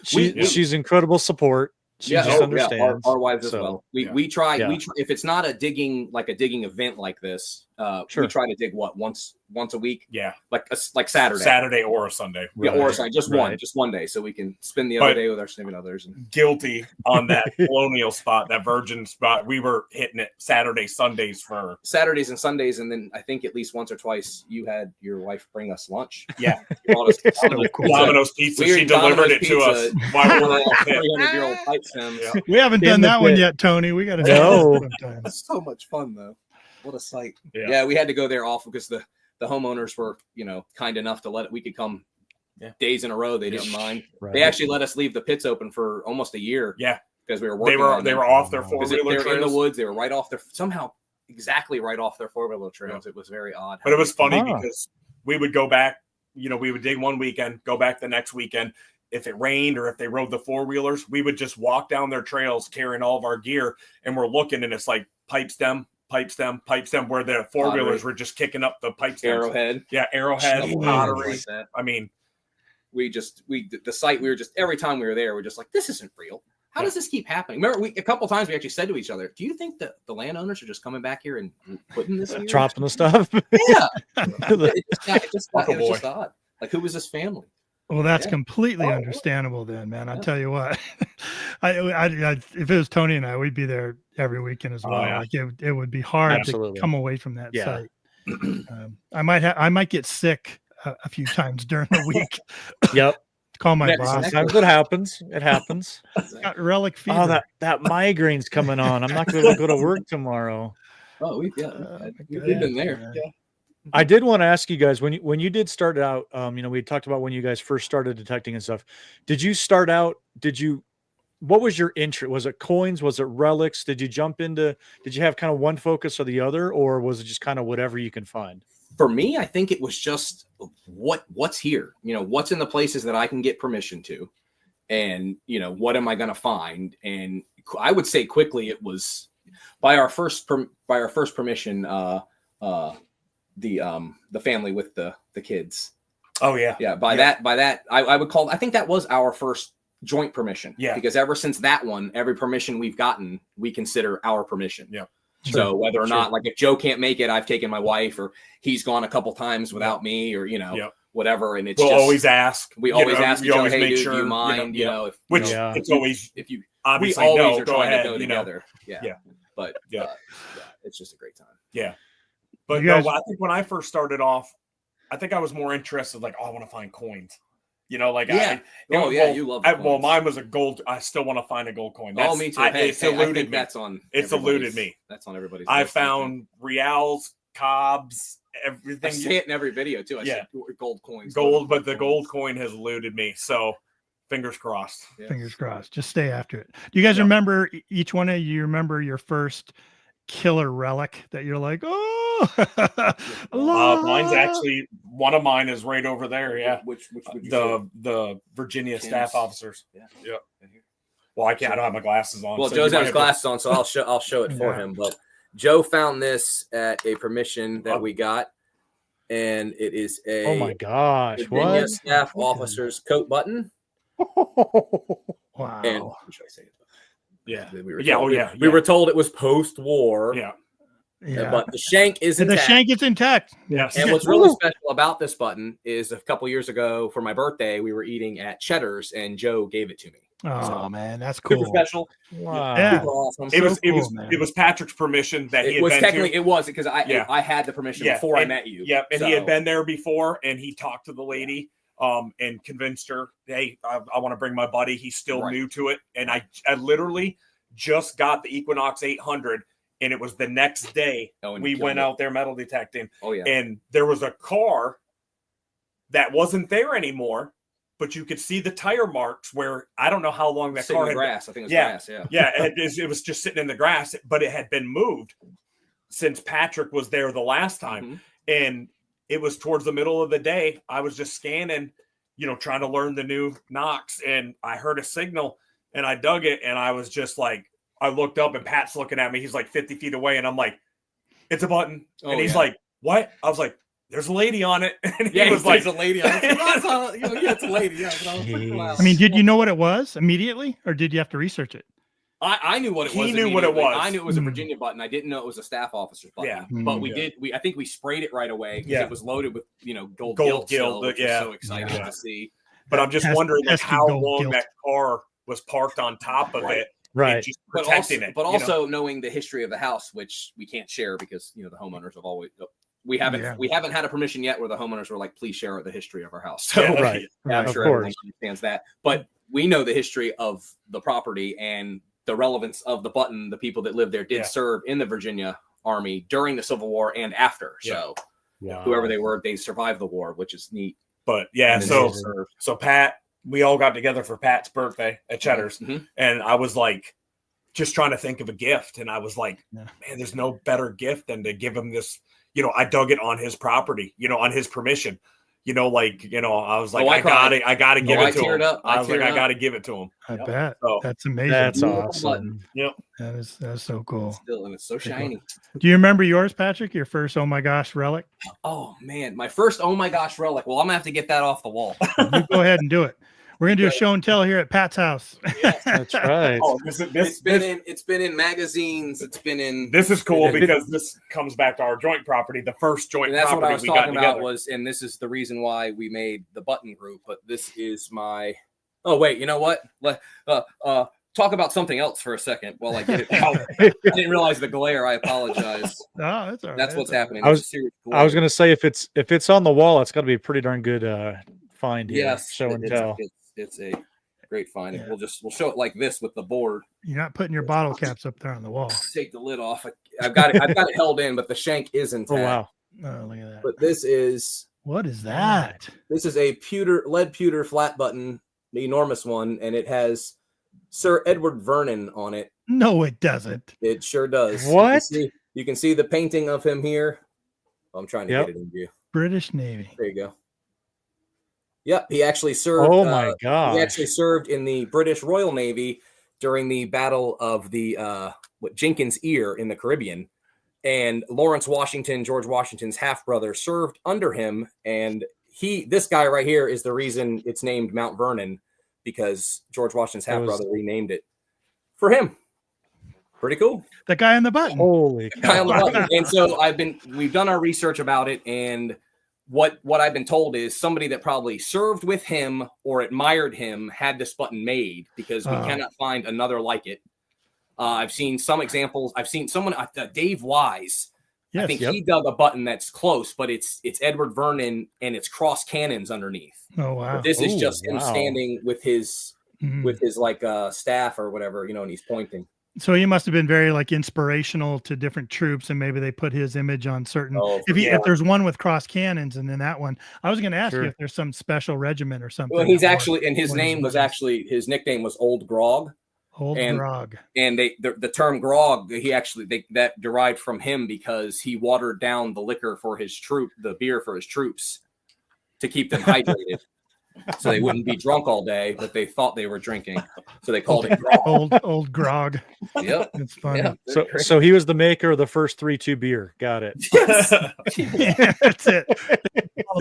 she's incredible support. She just understands. Yeah, our wives as well. We try. Yeah. We try, if it's not a digging event like this, we try to dig once a week. Yeah, like Saturday or a Sunday. Yeah, or a Sunday, just one day, so we can spend the other day with our significant others. And guilty on that colonial spot, that virgin spot. We were hitting it Saturdays and Sundays, and then I think at least once or twice you had your wife bring us lunch. Yeah, Domino's pizza. She delivered it to us while we were all 300-year-old pipe stems. Yeah. We haven't done that one yet, Tony. We got to do that. That's so much fun, though. What a sight. Yeah, we had to go there off because the homeowners were, kind enough to we could come days in a row. They didn't mind. Right. They actually let us leave the pits open for almost a year. Yeah. Because we were working. They were off their four-wheeler trails. They were in the woods. They were right off exactly right off their four-wheeler trails. Yeah. It was very odd. But it was funny because we would go back, we would dig one weekend, go back the next weekend. If it rained or if they rode the four-wheelers, we would just walk down their trails carrying all of our gear, and we're looking, and it's like pipe stem, where the four-wheelers were just kicking up the pipe stems. Arrowhead. Yeah, arrowhead, pottery. Like I mean, the site, we were just, every time we were there, we're just like, this isn't real. How does this keep happening? Remember, a couple times we actually said to each other, do you think that the landowners are just coming back here and putting this here? Dropping the stuff? Yeah. It was just odd. Like, who was this family? Well, that's completely understandable then, man. I'll tell you what. If it was Tony and I, we'd be there every weekend as well. Like it would be hard to come away from that site. I might get sick a few times during the week. Yep. Call my boss. Sometimes it happens. It happens. Got relic fever. Oh, that migraine's coming on. I'm not going to go to work tomorrow. Oh, we've been there. Yeah. I did want to ask you guys, when you did start out, we talked about when you guys first started detecting and stuff. Did you start out? What was your interest? Was it coins? Was it relics? Did you have kind of one focus or the other, or was it just kind of whatever you can find? For me, I think it was just what's here, what's in the places that I can get permission to, and, what am I going to find? And I would say quickly, it was by our first permission, the family with the kids. Oh yeah. Yeah. By that, I would call, I think that was our first joint permission. Yeah. Because ever since that one, every permission we've gotten, we consider our permission. Yeah. So whether or not, like if Joe can't make it, I've taken my wife, or he's gone a couple times without me, or, whatever. And it's we'll always ask. We always ask Joe, always hey, make dude, sure, do you mind, it's always, if you, obviously, we always no, are go trying ahead, to go together. Yeah. Yeah. But it's just a great time. Yeah. But no, I think when I first started off, think I was more interested, like, I want to find coins. You know, like, you love coins. Well, mine was a gold. I still want to find a gold coin. Me too. It's eluded me. It's eluded me. That's on everybody's I list, found reals, cobs, everything. I say it in every video too. I said gold coins. Gold, but the gold coin has eluded me. So fingers crossed. Yeah. Fingers crossed. Just stay after it. Do you guys remember, each one of you remember your first killer relic that you're like, mine's actually, one of mine is right over there. Yeah. Which the Virginia staff officers. Yeah. Well, I can't. I don't have my glasses on. Well, so Joe's got his glasses on, so I'll show it for him. But Joe found this at a permission that we got, and it is a oh my gosh, Virginia what staff officer's coat button. Wow. And should I say it? Yeah. We were told it was post-war. Yeah. Yeah. But the shank is intact. The shank is intact. Yes. And what's really special about this button is a couple years ago for my birthday, we were eating at Cheddar's and Joe gave it to me. Oh man, that's cool. Super special. Wow. Yeah. Super awesome. It was Patrick's permission that he had been technically to. It was because I had the permission before I met you. Yep. And he had been there before, and he talked to the lady and convinced her, hey, I want to bring my buddy. He's still new to it. And I literally just got the Equinox 800, and it was the next day we went out there metal detecting. Oh yeah. And there was a car that wasn't there anymore, but you could see the tire marks where I don't know how long that car had grass. I think it was grass. Yeah. Yeah. It was just sitting in the grass, but it had been moved since Patrick was there the last time. Mm-hmm. And it was towards the middle of the day. I was just scanning, trying to learn the new knocks, and I heard a signal and I dug it, and I was just like, I looked up and Pat's looking at me. He's like 50 feet away, and I'm like, it's a button. And he's like, what? I was like, there's a lady on it. And he was like, there's a lady on it. It's a lady. Yeah, I mean, did you know what it was immediately, or did you have to research it? I knew what it was. He knew what it was. I knew it was a Virginia button. I didn't know it was a staff officer's button. Yeah. But I think we sprayed it right away because it was loaded with, gold gilt, which is so exciting to see. But I'm just wondering how long that car was parked on top of it. Right. Just protecting it. But also knowing the history of the house, which we can't share because, the homeowners have always, we haven't had a permission yet where the homeowners were like, please share the history of our house. So I'm sure everyone understands that. But we know the history of the property and the relevance of the button. The people that lived there did serve in the Virginia Army during the Civil War and after. So whoever they were, they survived the war, which is neat. But so Pat, we all got together for Pat's birthday at Cheddar's, and I was like, just trying to think of a gift, and I was like, man, there's no better gift than to give him this. I dug it on his property, on his permission. I was like, I got to give it to him. I was like, I got to give it to him. I bet. That's amazing. That's awesome. Yep. That's so cool. And it's so shiny. Do you remember yours, Patrick? Your first oh my gosh relic? Oh man, my first oh my gosh relic. Well, I'm gonna have to get that off the wall. You go ahead and do it. We're gonna do a show and tell here at Pat's house. Yes, that's right. It's been in magazines. It's been in. This is cool because this comes back to our joint property, the first joint that's property what I was we talking got about together. and this is the reason why we made the button group. But this is my. Oh wait, you know what? Talk about something else for a second while I get it out. I didn't realize the glare. I apologize. No, that's all right. That's what's happening. I was gonna say if it's on the wall, it's got to be a pretty darn good find here. Yes, show and tell. It's a great find. Yeah. We'll show it like this with the board. You're not putting your bottle caps up there on the wall. Take the lid off. I've got it held in, but the shank is intact. Oh wow! Oh, look at that. But this is what is that? This is a lead pewter flat button, the enormous one, and it has Sir Edward Vernon on it. No, it doesn't. It sure does. What? You can see the painting of him here. I'm trying to get it in view. British Navy. There you go. Yep, he actually served. Oh my god! He actually served in the British Royal Navy during the Battle of the Jenkins Ear in the Caribbean, and Lawrence Washington, George Washington's half brother, served under him. And this guy right here is the reason it's named Mount Vernon, because George Washington's half brother renamed it for him. Pretty cool. The guy on the button. Holy cow! And so we've done our research about it, and. What I've been told is somebody that probably served with him or admired him had this button made, because we cannot find another like it. I've seen some examples. I've seen someone, Dave Wise, Yes, I think he dug a button that's close, but it's Edward Vernon and it's cross cannons underneath. Oh wow! But this is just him standing with his like staff or whatever, and he's pointing. So he must have been very like inspirational to different troops, and maybe they put his image on certain. If there's one with cross cannons, and then that one, I was going to ask you if there's some special regiment or something. Well, he's actually, and his nickname was Old Grog. Grog. And the term grog, that derived from him because he watered down the liquor for the beer for his troops to keep them hydrated. So they wouldn't be drunk all day, but they thought they were drinking. So they called it grog. Old grog. Yep. It's funny. Yeah, so he was the maker of the first 3-2 beer. Got it. Yes. Yeah, that's it.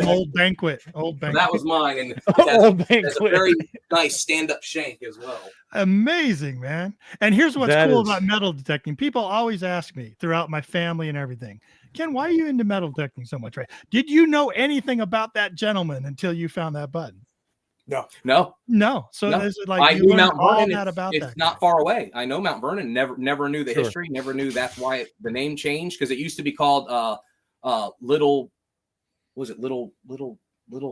Old banquet. That was mine. And that's a very nice stand-up shank as well. Amazing, man. And here's what's cool about metal detecting. People always ask me throughout my family and everything, Ken, why are you into metal detecting so much, right? Did you know anything about that gentleman until you found that button? No. So is it like I knew Mount Vernon. It's not far away. I know Mount Vernon. Never knew the history. Never knew that's why the name changed, because it used to be called Little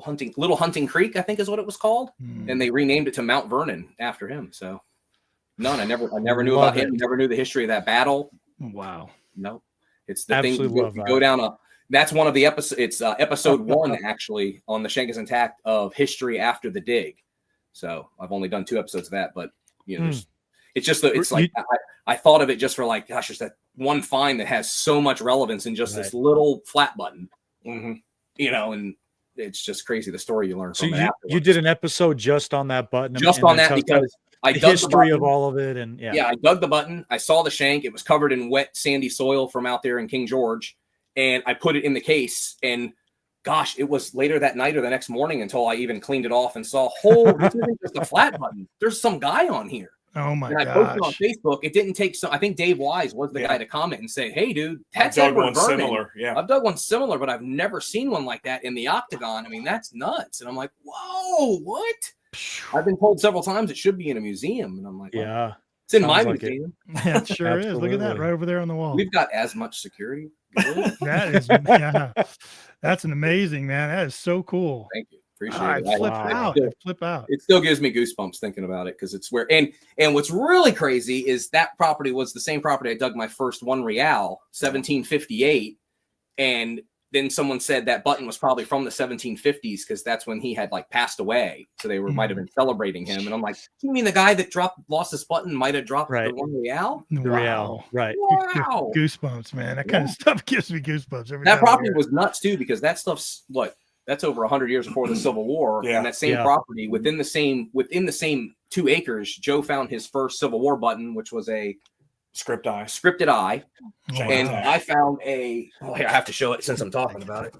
Hunting Creek, I think is what it was called, and they renamed it to Mount Vernon after him. So I never knew about him. Never knew the history of that battle. Wow. No, it's the thing. Go down that's one of the episodes. It's episode 1 actually on the Shank is Intact of History After the Dig. So I've only done 2 episodes of that, but it's just I thought of it just for like, gosh, there's that one find that has so much relevance in just this little flat button, and it's just crazy the story you learn from it. You did an episode just on that button, because I dug the history of all of it, and I dug the button. I saw the shank. It was covered in wet, sandy soil from out there in King George. And I put it in the case, and gosh, it was later that night or the next morning until I even cleaned it off and saw, this isn't just a flat button. There's some guy on here. Oh my gosh. And I posted on Facebook. It didn't take I think Dave Wise was the guy to comment and say, hey, dude, that's Edward Vernon. Similar. Yeah. I've dug one similar, but I've never seen one like that in the octagon. I mean, that's nuts. And I'm like, whoa, what? I've been told several times it should be in a museum. And I'm like, it's in my museum. Yeah, it sure is. Look at that right over there on the wall. We've got as much security. That is, that's an amazing, man. That is so cool. Thank you. Appreciate it. Flip out. It still gives me goosebumps thinking about it, because it's where and what's really crazy is that property was the same property I dug my first $1 real, 1758, and then someone said that button was probably from the 1750s because that's when he had like passed away. So they might have been celebrating him. And I'm like, you mean the guy that lost this button might have dropped the $1 real? The real, right? Wow, goosebumps, man. That kind of stuff gives me goosebumps. That property was nuts too, because that stuff's that's over 100 years before the Civil War. And that same property within the same 2 acres, Joe found his first Civil War button, which was a scripted eye. And I found I have to show it since I'm talking about it.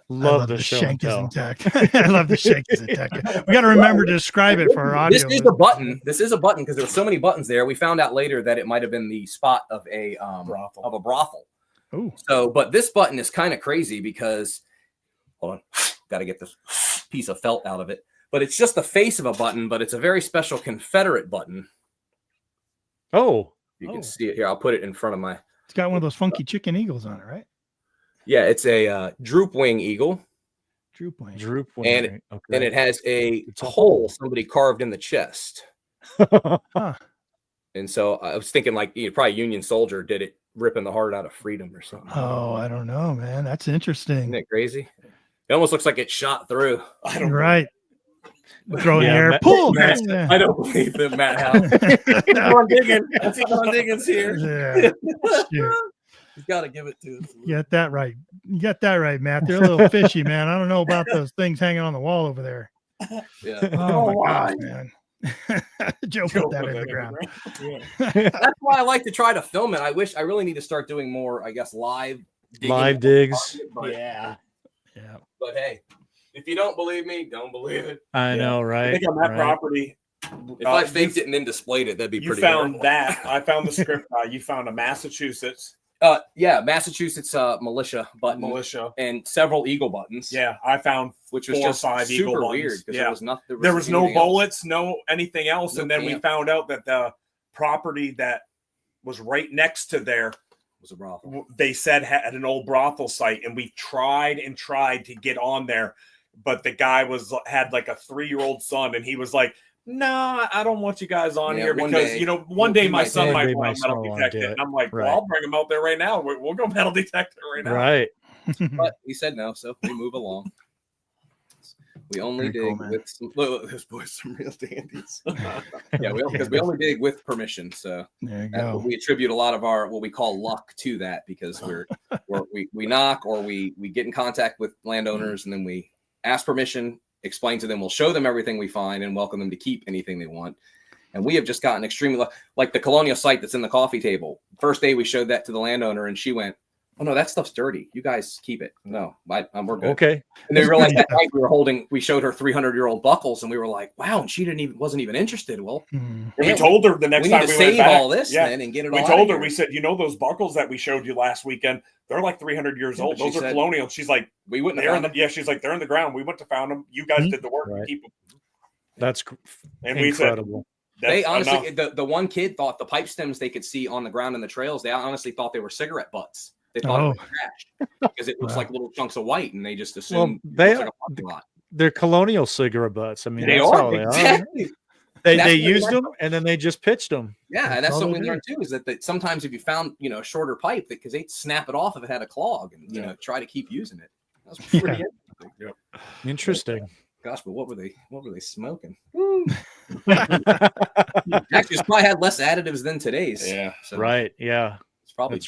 Love the Shank is intact. I love the Shank is intact. We got to remember to describe it for our audio. This is a button. This is a button because there were so many buttons there. We found out later that it might have been the spot of a brothel. Oh, so but this button is kind of crazy because hold on, got to get this piece of felt out of it. But it's just the face of a button, but it's a very special Confederate button. Oh, you can see it here. I'll put it in front of my. It's got one of those funky chicken eagles on it, right? Yeah, it's a droop wing eagle. Droop wing. And it has a hole somebody carved in the chest. Huh. And so I was thinking like probably Union soldier did it, ripping the heart out of freedom or something. Oh, I don't know, man. That's interesting. Isn't it crazy? It almost looks like it shot through. Right. Throw in the air. Pull. I don't believe that, Matt Howe. Keep on digging. I see Don Diggins here. Yeah. He's got to give it to us. You got that right. You got that right, Matt. They're a little fishy, man. I don't know about those things hanging on the wall over there. Yeah. Oh my gosh, man. Joe put that in the ground. That's why I like to try to film it. I really need to start doing more, I guess, live digs. Yeah. But hey, if you don't believe me, don't believe it. I know, right? I think on that property, if I faked it and then displayed it, that'd be pretty. You found that. I found the script. You found a Massachusetts. Massachusetts militia button. And several eagle buttons. Yeah, I found which was 4 or just 5 eagle buttons. Weird because there was nothing. There was no bullets, no anything else, No and then camp. we found out that the property that was right next to there was a brothel. They said at an old brothel site, and we tried to get on there, but the guy had like a 3-year-old son, and he was like, "No, I don't want you guys on here because one day my son might want to metal detect it." And I'm like, "Well, I'll bring him out there right now. We'll go metal detect it right now." Right. But he said no, so we move along. We only dig with those boys, some real dandies. Because we only dig with permission. So we attribute a lot of our what we call luck to that, because we knock or we get in contact with landowners, and then we ask permission, explain to them, we'll show them everything we find, and welcome them to keep anything they want. And we have just gotten extremely like the colonial site that's in the coffee table. First day we showed that to the landowner, and she went, "Oh no, that stuff's dirty. You guys keep it." No, we're good. Okay. And they realized that night we showed her 300-year-old buckles, and we were like, "Wow!" And she wasn't even interested. Well, we told her the next time we save went back, all this then and get it. We told her, we said, those buckles that we showed you last weekend, they're like 300 years old. Those are colonial. She's like, we wouldn't have found them. She's like, they're in the ground. We went to found them. You guys did the work. Right. Keep them. That's incredible. They honestly, the one kid thought the pipe stems they could see on the ground in the trails, they honestly thought they were cigarette butts. They thought it was trash because it looks like little chunks of white, and they just assumed they're colonial cigarette butts. I mean, they are. Exactly. They used them, and then they just pitched them. Yeah, and that's something we learned too, is that sometimes if you found a shorter pipe, because they'd snap it off if it had a clog, and try to keep using it. That's pretty interesting. Gosh, but what were they smoking? Actually, it's probably had less additives than today's. Yeah. So Yeah. It's probably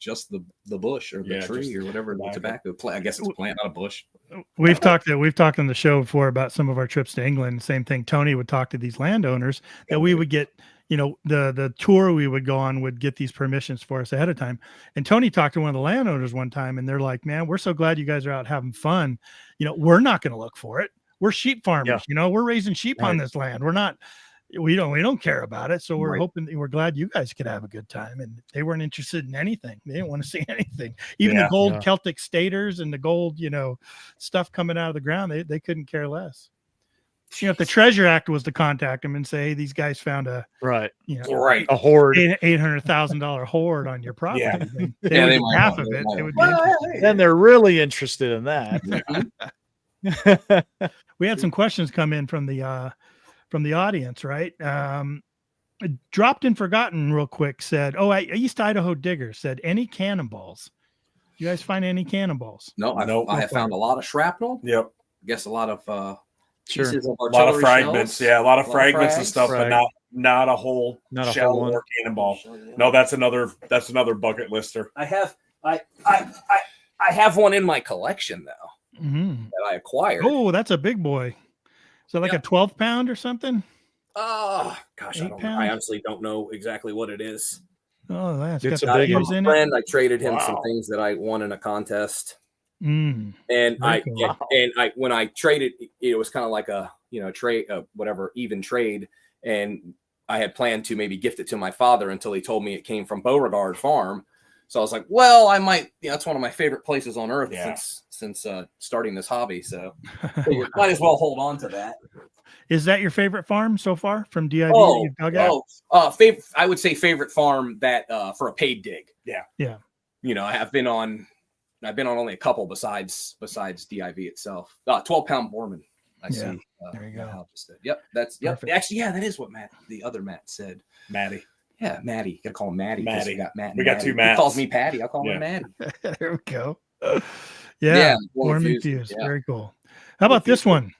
just the bush or the tree or whatever, the tobacco plant. I guess it's a plant, not a bush. We've talked on the show before about some of our trips to England. Same thing. Tony would talk to these landowners that we would get, the tour we would go on would get these permissions for us ahead of time. And Tony talked to one of the landowners one time, and they're like, "Man, we're so glad you guys are out having fun. We're not going to look for it. We're sheep farmers. We're raising sheep on this land. We're not. We don't care about it. So we're glad you guys could have a good time." And they weren't interested in anything. They didn't want to see anything. Even the gold Celtic staters and the gold, stuff coming out of the ground, they couldn't care less. If the Treasure Act was to contact them and say, "Hey, these guys found a a hoard, $800,000 hoard on your property," they would half of it. It would be then they're really interested in that. We had some questions come in from the audience, right? Dropped in Forgotten real quick said, East Idaho Digger said, "Any cannonballs? You guys find any cannonballs?" No, I have found a lot of shrapnel. Yep. I guess a lot of pieces of a lot of fragments. Shells. Yeah, a lot of fragments and stuff, but not a whole shell or cannonball. No, that's another bucket lister. I have one in my collection though that I acquired. Oh, that's a big boy. So like a 12-pound or something? Oh, gosh, I honestly don't know exactly what it is. Oh, that's it's got a big years in it. I traded him some things that I won in a contest. And when I traded, it was kind of like a trade, whatever, even trade. And I had planned to maybe gift it to my father until he told me it came from Beauregard Farm. So I was like, well, I might, it's one of my favorite places on earth since starting this hobby. So you might as well hold on to that. Is that your favorite farm so far from DIV that you've dug out? I would say favorite farm that for a paid dig. Yeah. I've been on only a couple besides DIV itself. 12-pound Borman. I see. There you go. That's actually, that is what the other Matt said. Matty. Yeah, Matty. You gotta call him Matty. We got Matt. We got two Matts. He calls me Patty. I'll call him Matty. There we go. Warm and fused. Yeah. Very cool. How about this one?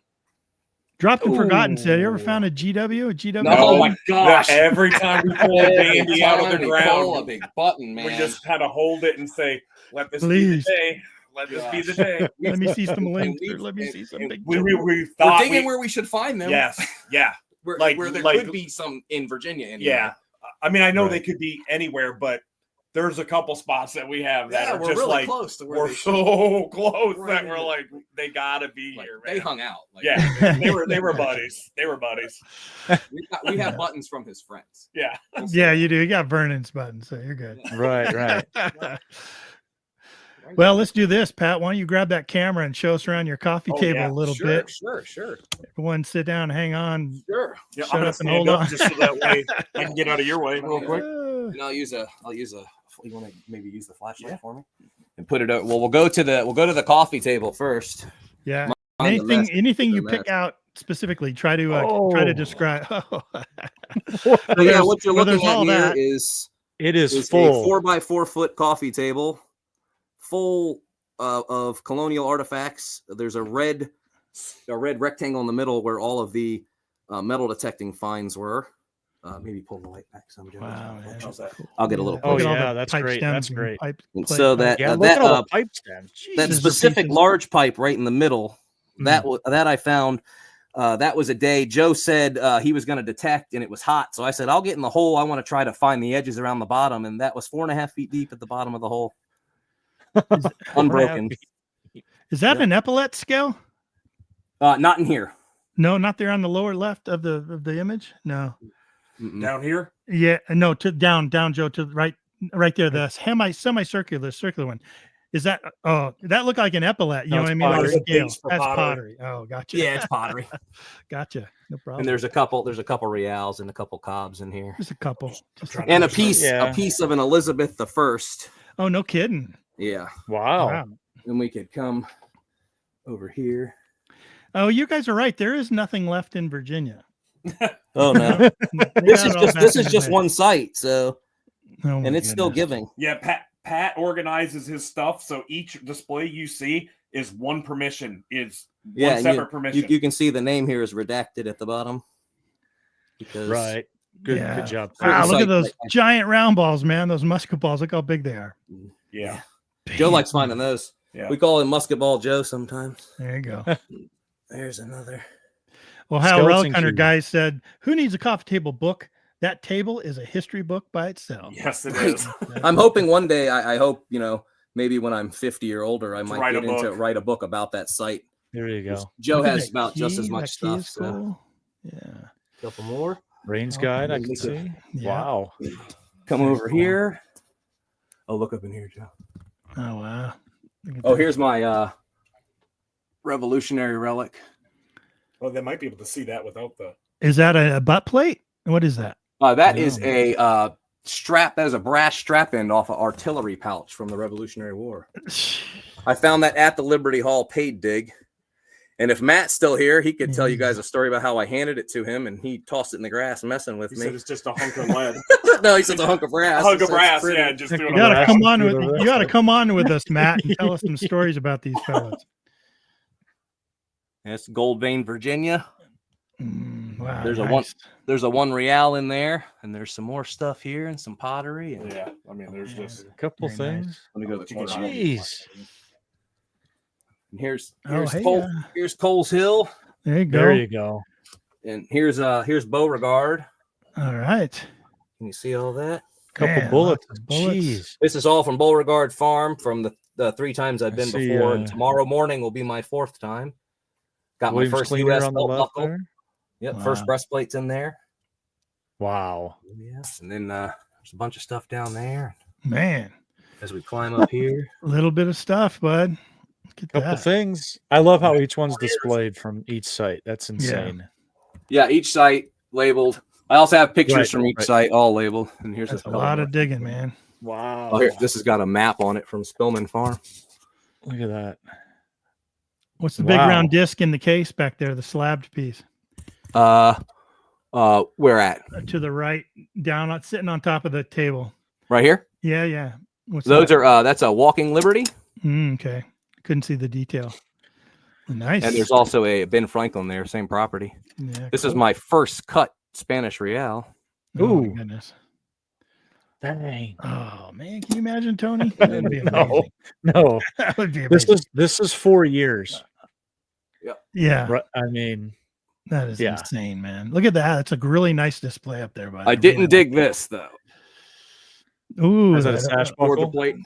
Dropped and Forgotten said, "You ever found a GW? No, oh my gosh! Every time we pull a dandy out of the ground, a big button, man. We just had to hold it and say, "Let this be the day. Let this be the day." Let me see some links. Let me see some big. We thought we're digging where we should find them. Yes, yeah. Where there could be some in Virginia. Anyway. Yeah, I mean, I know they could be anywhere, but there's a couple spots that we have that are we're just really like close to where we're so close that we're like they gotta be here. Man. They hung out. They were buddies. They were buddies. We have buttons from his friends. Yeah. Yeah, you do. You got Vernon's buttons, so you're good. Right. Well, let's do this, Pat. Why don't you grab that camera and show us around your coffee table a little bit? Sure. Everyone sit down, hang on. Sure. Yeah, I'm gonna stand up just so that way I can get out of your way real quick. And I'll use a You want to maybe use the flashlight for me and put it out? Well, we'll go to the coffee table first. Yeah. Anything you pick out specifically, try to describe. So yeah, what you're looking at here is full a 4x4 foot coffee table, full of colonial artifacts. There's a red rectangle in the middle where all of the metal detecting finds were. Maybe pull the light back some. Wow, man. I'll get a little. Oh yeah, that's great. That's great. And so that pipe stems. That specific large pipe right in the middle, that I found. That was a day Joe said he was going to detect, and it was hot. So I said, I'll get in the hole. I want to try to find the edges around the bottom, and that was 4.5 feet deep at the bottom of the hole, unbroken. Is that an epaulet scale? Not in here. No, not there on the lower left of the image. No. Mm-mm. Down here? Yeah, no, to down, Joe, to right there, the semicircular one. Is that that looked like an epaulet? You know what I mean? Like a scale. That's pottery. Oh, gotcha. Yeah, it's pottery. Gotcha. No problem. And there's a couple reals and a couple cobs in here. Just a couple. And a piece of an Elizabeth I. Oh, no kidding. Yeah. Wow. And we could come over here. Oh, you guys are right. There is nothing left in Virginia. Oh no. this is just one site, so and it's still giving. Yeah, Pat organizes his stuff, so each display you see is one permission, one separate permission. You can see the name here is redacted at the bottom. Right. Good job. Wow, look at those giant round balls, man. Those musket balls. Look how big they are. Yeah. Joe likes finding those. Yeah. We call him Musket Ball Joe sometimes. There you go. There's another. Ohio Relic Hunter guy said, "Who needs a coffee table book? That table is a history book by itself." Yes, it is. I'm hoping one day, I hope, maybe when I'm 50 or older, I might get into write a book about that site. There you go. Joe has about just as much stuff. So. Cool. Yeah. A couple more. Rain's Guide, I can see. Yeah. Wow. Come over here. Oh, look up in here, Joe. Oh, wow. Oh, here's my revolutionary relic. Well, they might be able to see that without the. Is that a butt plate? What is that? That is a strap. That is a brass strap end off an artillery pouch from the Revolutionary War. I found that at the Liberty Hall paid dig. And if Matt's still here, he could tell you guys a story about how I handed it to him and he tossed it in the grass messing with me. He said it's just a hunk of lead. No, he said it's a hunk of brass. A hunk of brass, yeah. Just you gotta come on with us, Matt, and tell us some stories about these fellas. That's Gold Vein, Virginia. Wow, there's a 1 real in there, and there's some more stuff here and some pottery. And, yeah, I mean, there's just a couple things. Nice. Let me go to the Jeez. And here's Coles Hill. There you go. There you go. And here's Beauregard. All right. Can you see all that? Couple bullets. Jeez. This is all from Beauregard Farm from the 3 times I've been before. And tomorrow morning will be my 4th time. Got my first U.S. belt buckle. Yep, first breastplate's in there. Wow. Yes, and then there's a bunch of stuff down there. Man. As we climb up here. A little bit of stuff, bud. Couple things. I love how each one's displayed from each site. That's insane. Yeah, each site labeled. I also have pictures from each site all labeled. And here's a lot of digging, man. Wow. Oh, here, this has got a map on it from Spillman Farm. Look at that. What's the big round disc in the case back there? The slabbed piece. Where at? To the right, down, sitting on top of the table. Right here? Yeah. Those are that's a Walking Liberty. Okay. Couldn't see the detail. Nice. And there's also a Ben Franklin there, same property. Yeah, this is my first cut Spanish real. Oh my goodness. Dang. Oh man, can you imagine, Tony? That would be amazing. No. That would be amazing. This is 4 years. Yeah. I mean, that is insane, man. Look at that. It's a really nice display up there. I didn't dig this though. Ooh, is that a sash buckle? Plate.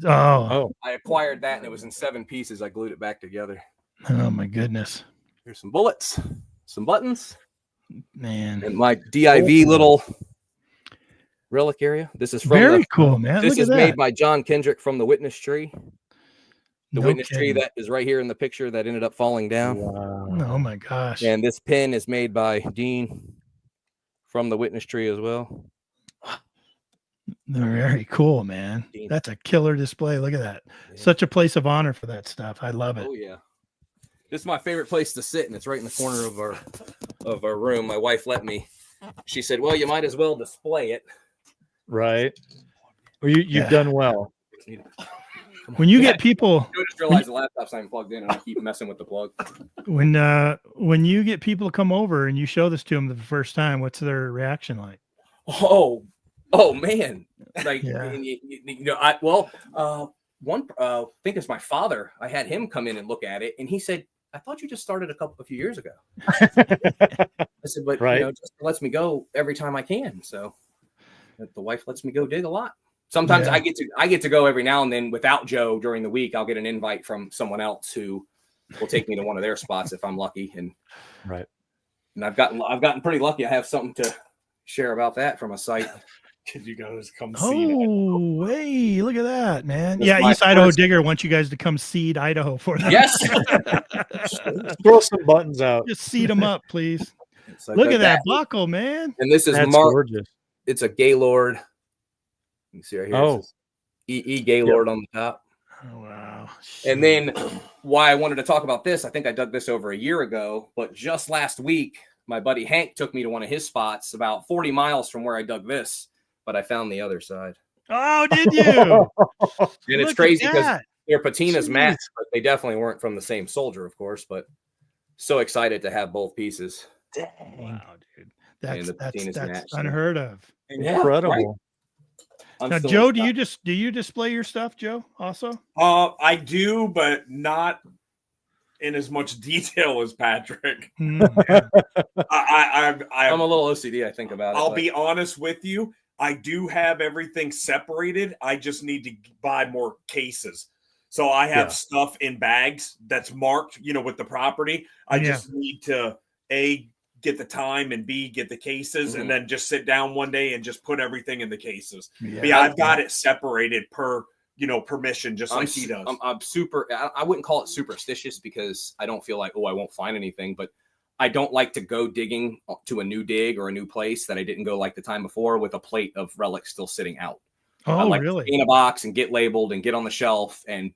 Oh. I acquired that and it was in 7 pieces. I glued it back together. Oh my goodness. Here's some bullets, some buttons, man, and my DIV little relic area. This is from very cool, man. This is made by John Kendrick from the witness tree. The No witness kidding. tree that is right here in the picture that ended up falling down. Wow. Oh my gosh. And this pin is made by Dean from the witness tree as well. Very cool, man. That's a killer display. Look at that. Yeah. Such a place of honor for that stuff. I love it. Oh yeah. This is my favorite place to sit, and it's right in the corner of our room. My wife let me. She said, "Well, you might as well display it." Right. Well, you've done well. When you get people, I just realized the laptop's not even plugged in, and I keep messing with the plug. When you get people to come over and you show this to them the first time, what's their reaction like? Oh man! Like, I think it's my father. I had him come in and look at it, and he said, "I thought you just started a few years ago." I said, "But just lets me go every time I can." So the wife lets me go dig a lot. Sometimes I get to go every now and then without Joe during the week. I'll get an invite from someone else who will take me to one of their spots if I'm lucky. And I've gotten pretty lucky. I have something to share about that from a site. Could you guys come see? Oh, hey, look at that, man! East Idaho Digger wants you guys to come seed Idaho for them. Yes, throw some buttons out. Just seed them up, please. Look at that buckle, man! And this is gorgeous. It's a Gaylord. You see right here. Oh, E Gaylord on the top. Oh, wow. And then why I wanted to talk about this, I think I dug this over a year ago, but just last week, my buddy Hank took me to one of his spots about 40 miles from where I dug this, but I found the other side. Oh, did you? And it's crazy because they're patina's mats, but they definitely weren't from the same soldier, of course, but so excited to have both pieces. Dang. Wow, dude. That's unheard of. Incredible. Right? Now, Joe, do you display your stuff, Joe? Also, I do, but not in as much detail as Patrick. I'm a little OCD. I think about it. I'll be honest with you. I do have everything separated. I just need to buy more cases. So I have stuff in bags that's marked, with the property. I just need to get the time and B, get the cases, and then just sit down one day and just put everything in the cases. I've got it separated per, permission, just like he does. I'm super, I wouldn't call it superstitious because I don't feel like, I won't find anything, but I don't like to go digging to a new dig or a new place that I didn't go like the time before with a plate of relics still sitting out. I like really? To stay in a box and get labeled and get on the shelf. And,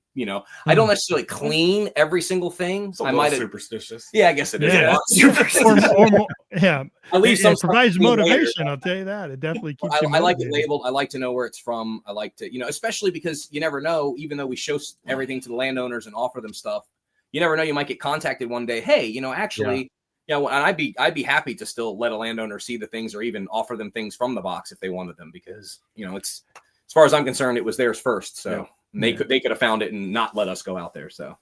I don't necessarily clean every single thing. I might have superstitious. Yeah, I guess it is. Yeah. At least it provides motivation. I'll tell you that. It definitely keeps you motivated. I like it labeled. I like to know where it's from. I like to, especially because you never know, even though we show everything to the landowners and offer them stuff, you never know, you might get contacted one day. Hey, actually, and I'd be happy to still let a landowner see the things or even offer them things from the box if they wanted them, because, it's, as far as I'm concerned, it was theirs first. So they could have found it and not let us go out there. So,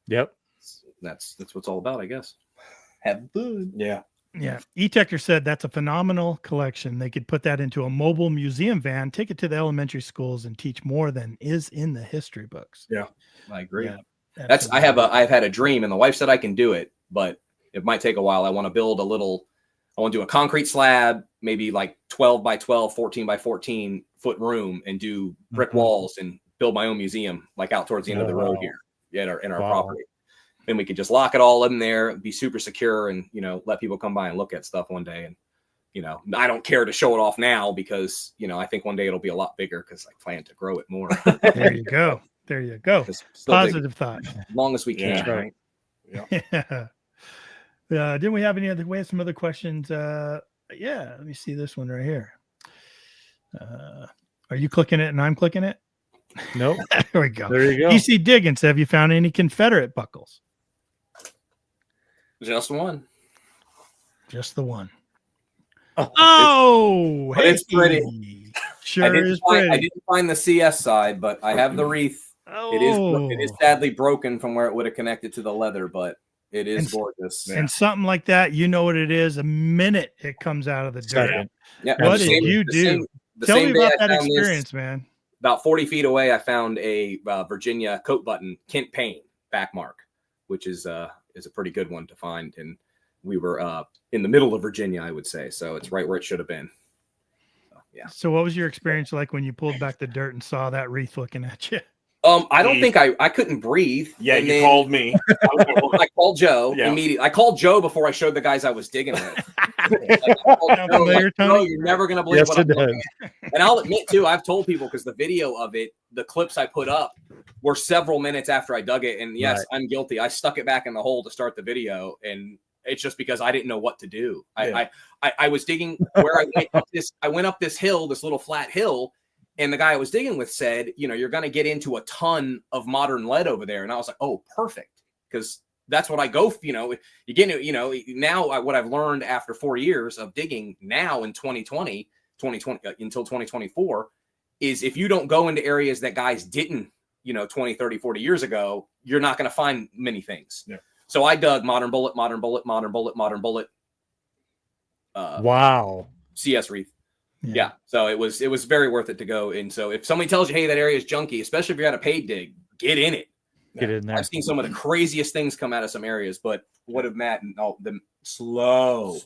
that's what it's all about, I guess. Have fun. Yeah. Yeah. E-Tector said that's a phenomenal collection. They could put that into a mobile museum van, take it to the elementary schools, and teach more than is in the history books. Yeah, I agree. Yeah, I've had a dream, and the wife said I can do it, but it might take a while. I want to build I want to do a concrete slab, maybe like 12 by 12, 14 by 14 foot room, and do brick walls and build my own museum, like out towards the end of the road here in our property. Then we could just lock it all in there, be super secure, and, let people come by and look at stuff one day. And, I don't care to show it off now because, I think one day it'll be a lot bigger because I plan to grow it more. There you go. Positive thought. As long as we can, right? Yeah. Didn't we have we have some other questions? Let me see this one right here. Are you clicking it and I'm clicking it? Nope. There we go. There you go. DC Diggins, have you found any Confederate buckles? Just one. Just the one. It's pretty. Sure is pretty. I didn't find the CS side, but I have the wreath. It is sadly broken from where it would have connected to the leather, but it is gorgeous. And something like that, you know what it is a minute it comes out of the dirt. Yeah. What did you do? Tell me about that experience, man. About 40 feet away, I found a Virginia coat button Kent Payne back mark, which is a pretty good one to find. And we were in the middle of Virginia, I would say. So it's right where it should have been. So what was your experience like when you pulled back the dirt and saw that wreath looking at you? I don't think I couldn't breathe. Yeah, you called me. I called Joe immediately. I called Joe before I showed the guys I was digging with. Joe, you're never going to believe what I'm looking at. And I'll admit too, I've told people, because the video of it, the clips I put up were several minutes after I dug it. And yes, I'm guilty. I stuck it back in the hole to start the video, and it's just because I didn't know what to do. I was digging where I went up this hill, this little flat hill, and the guy I was digging with said, you're going to get into a ton of modern lead over there. And I was like, oh, perfect. Because that's what I go, you get into, now what I've learned after 4 years of digging now in 2020 until 2024 is if you don't go into areas that guys didn't, 20, 30, 40 years ago, you're not going to find many things. Yeah. So I dug modern bullet. Wow. CS Reef. Yeah. So it was very worth it to go. And so if somebody tells you, hey, that area is junky, especially if you're at a paid dig, get in it. Get in there. I've seen some of the craziest things come out of some areas, but what have Matt and all them slow.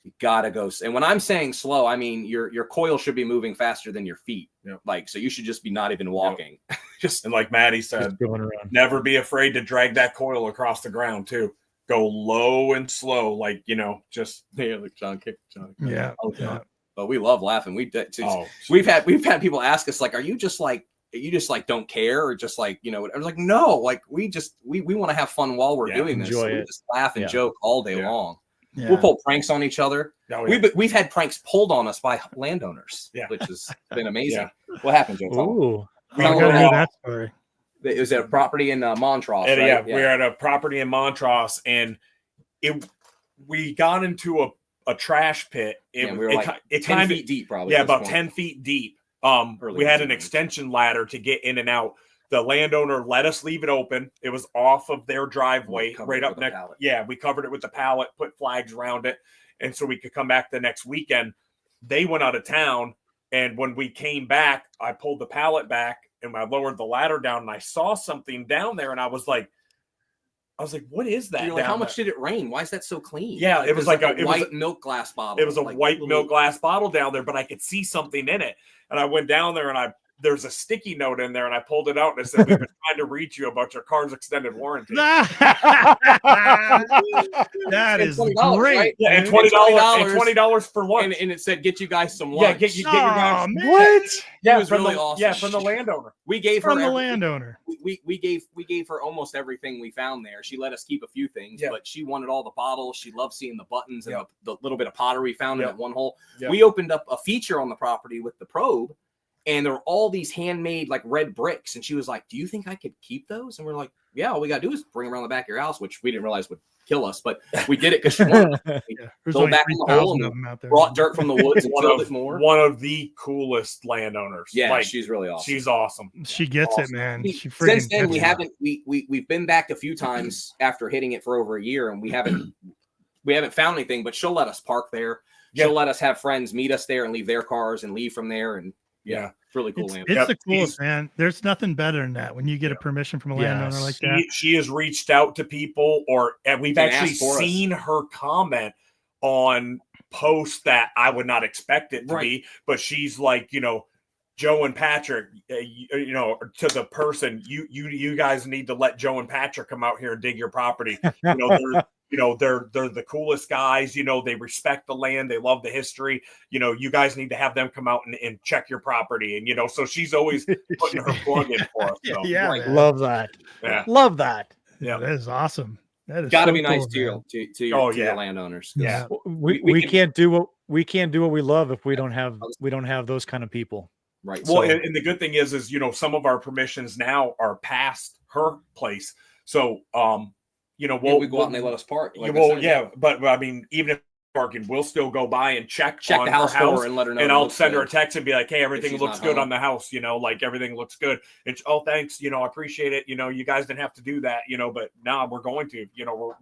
You gotta go. And when I'm saying slow, I mean your coil should be moving faster than your feet. Yep. So you should just be not even walking. Yep. And like Maddie said, never be afraid to drag that coil across the ground too. Go low and slow, like just like John kick. Yeah. But we love laughing. We've had people ask us, like, are you just like don't care, or just like I was like, no, like we want to have fun while we're doing this. So we just laugh and joke all day long. Yeah. We'll pull pranks on each other. Oh, yeah. We've had pranks pulled on us by landowners, which has been amazing. Yeah. What happened, Joe? Ooh, I gotta hear that story. It was at a property in Montrose. Right? Yeah, we were at a property in Montrose, and we got into a trash pit. We were like 10 feet deep, probably. Yeah, about 10 feet deep. We had an extension ladder to get in and out. The landowner let us leave it open. It was off of their driveway, right up next. Yeah, we covered it with the pallet, put flags around it, and so we could come back the next weekend. They went out of town, and when we came back, I pulled the pallet back and I lowered the ladder down, and I saw something down there, and I was like, what is that? Like, how much did it rain? Why is that so clean? Yeah, it was like a white milk glass bottle. It was a white milk glass bottle down there, but I could see something in it. And I went down there, and there's a sticky note in there, and I pulled it out, and it said, we've been trying to reach you about your car's extended warranty. That is great. Right? Yeah, and $20 for lunch. And it said, get you guys some lunch. Yeah, get your guys. Man. What? Yeah, it was really awesome. Yeah, from the landowner. We gave her the landowner. We gave her almost everything we found there. She let us keep a few things, but she wanted all the bottles. She loved seeing the buttons and the little bit of pottery we found in that one hole. Yep. We opened up a feature on the property with the probe, and there were all these handmade like red bricks. And she was like, do you think I could keep those? And we're like, yeah, all we got to do is bring them around the back of your house, which we didn't realize would kill us, but we did it because she wanted to. Go back in the hole and brought dirt from the woods and filled it more. One of the coolest landowners. Yeah, she's really awesome. She's awesome. She gets it, man. She Since then, we've been back a few times after hitting it for over a year, and we haven't found anything, but she'll let us park there. She'll let us have friends meet us there and leave their cars and leave from there. And it's really cool. It's the coolest, man. There's nothing better than that when you get a permission from a landowner like that. She has reached out to people, and we've actually seen her comment on posts that I would not expect it to be, but she's like, Joe and Patrick, to the person, you guys need to let Joe and Patrick come out here and dig your property. They're the coolest guys. They respect the land. They love the history. You guys need to have them come out and check your property. And, so she's always putting her plug in for us. So. Love that. Yeah. Love that. Yeah. That is awesome. That is gotta be nice to your landowners. Yeah. We can't do what we love if we don't have those kind of people. Right. Well, and the good thing is, some of our permissions now are past her place. So, we go out and they let us park. But I mean, even if parking, we'll still go by and check on the house door and let her know. And I'll send her a text and be like, hey, everything looks good on the house, like everything looks good. And thanks, I appreciate it. You guys didn't have to do that, but now we're going to,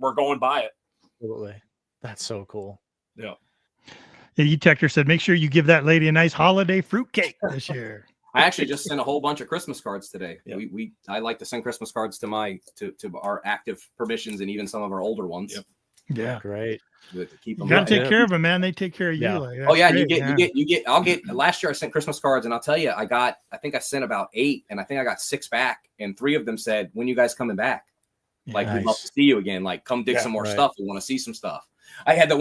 we're going by it. Absolutely. That's so cool. Yeah. The detector said, make sure you give that lady a nice holiday fruitcake this year. I actually just sent a whole bunch of Christmas cards today. Yep. I like to send Christmas cards to our active permissions and even some of our older ones. Yep. Yeah, great. You gotta take care of them, man. They take care of you. Yeah. Like, you get. I'll get. Last year I sent Christmas cards, and I'll tell you, I think I sent about 8, and I think I got 6 back, and 3 of them said, "When you guys coming back? Like, we'd love to see you again. Like, come dig some more stuff. We want to see some stuff." I had the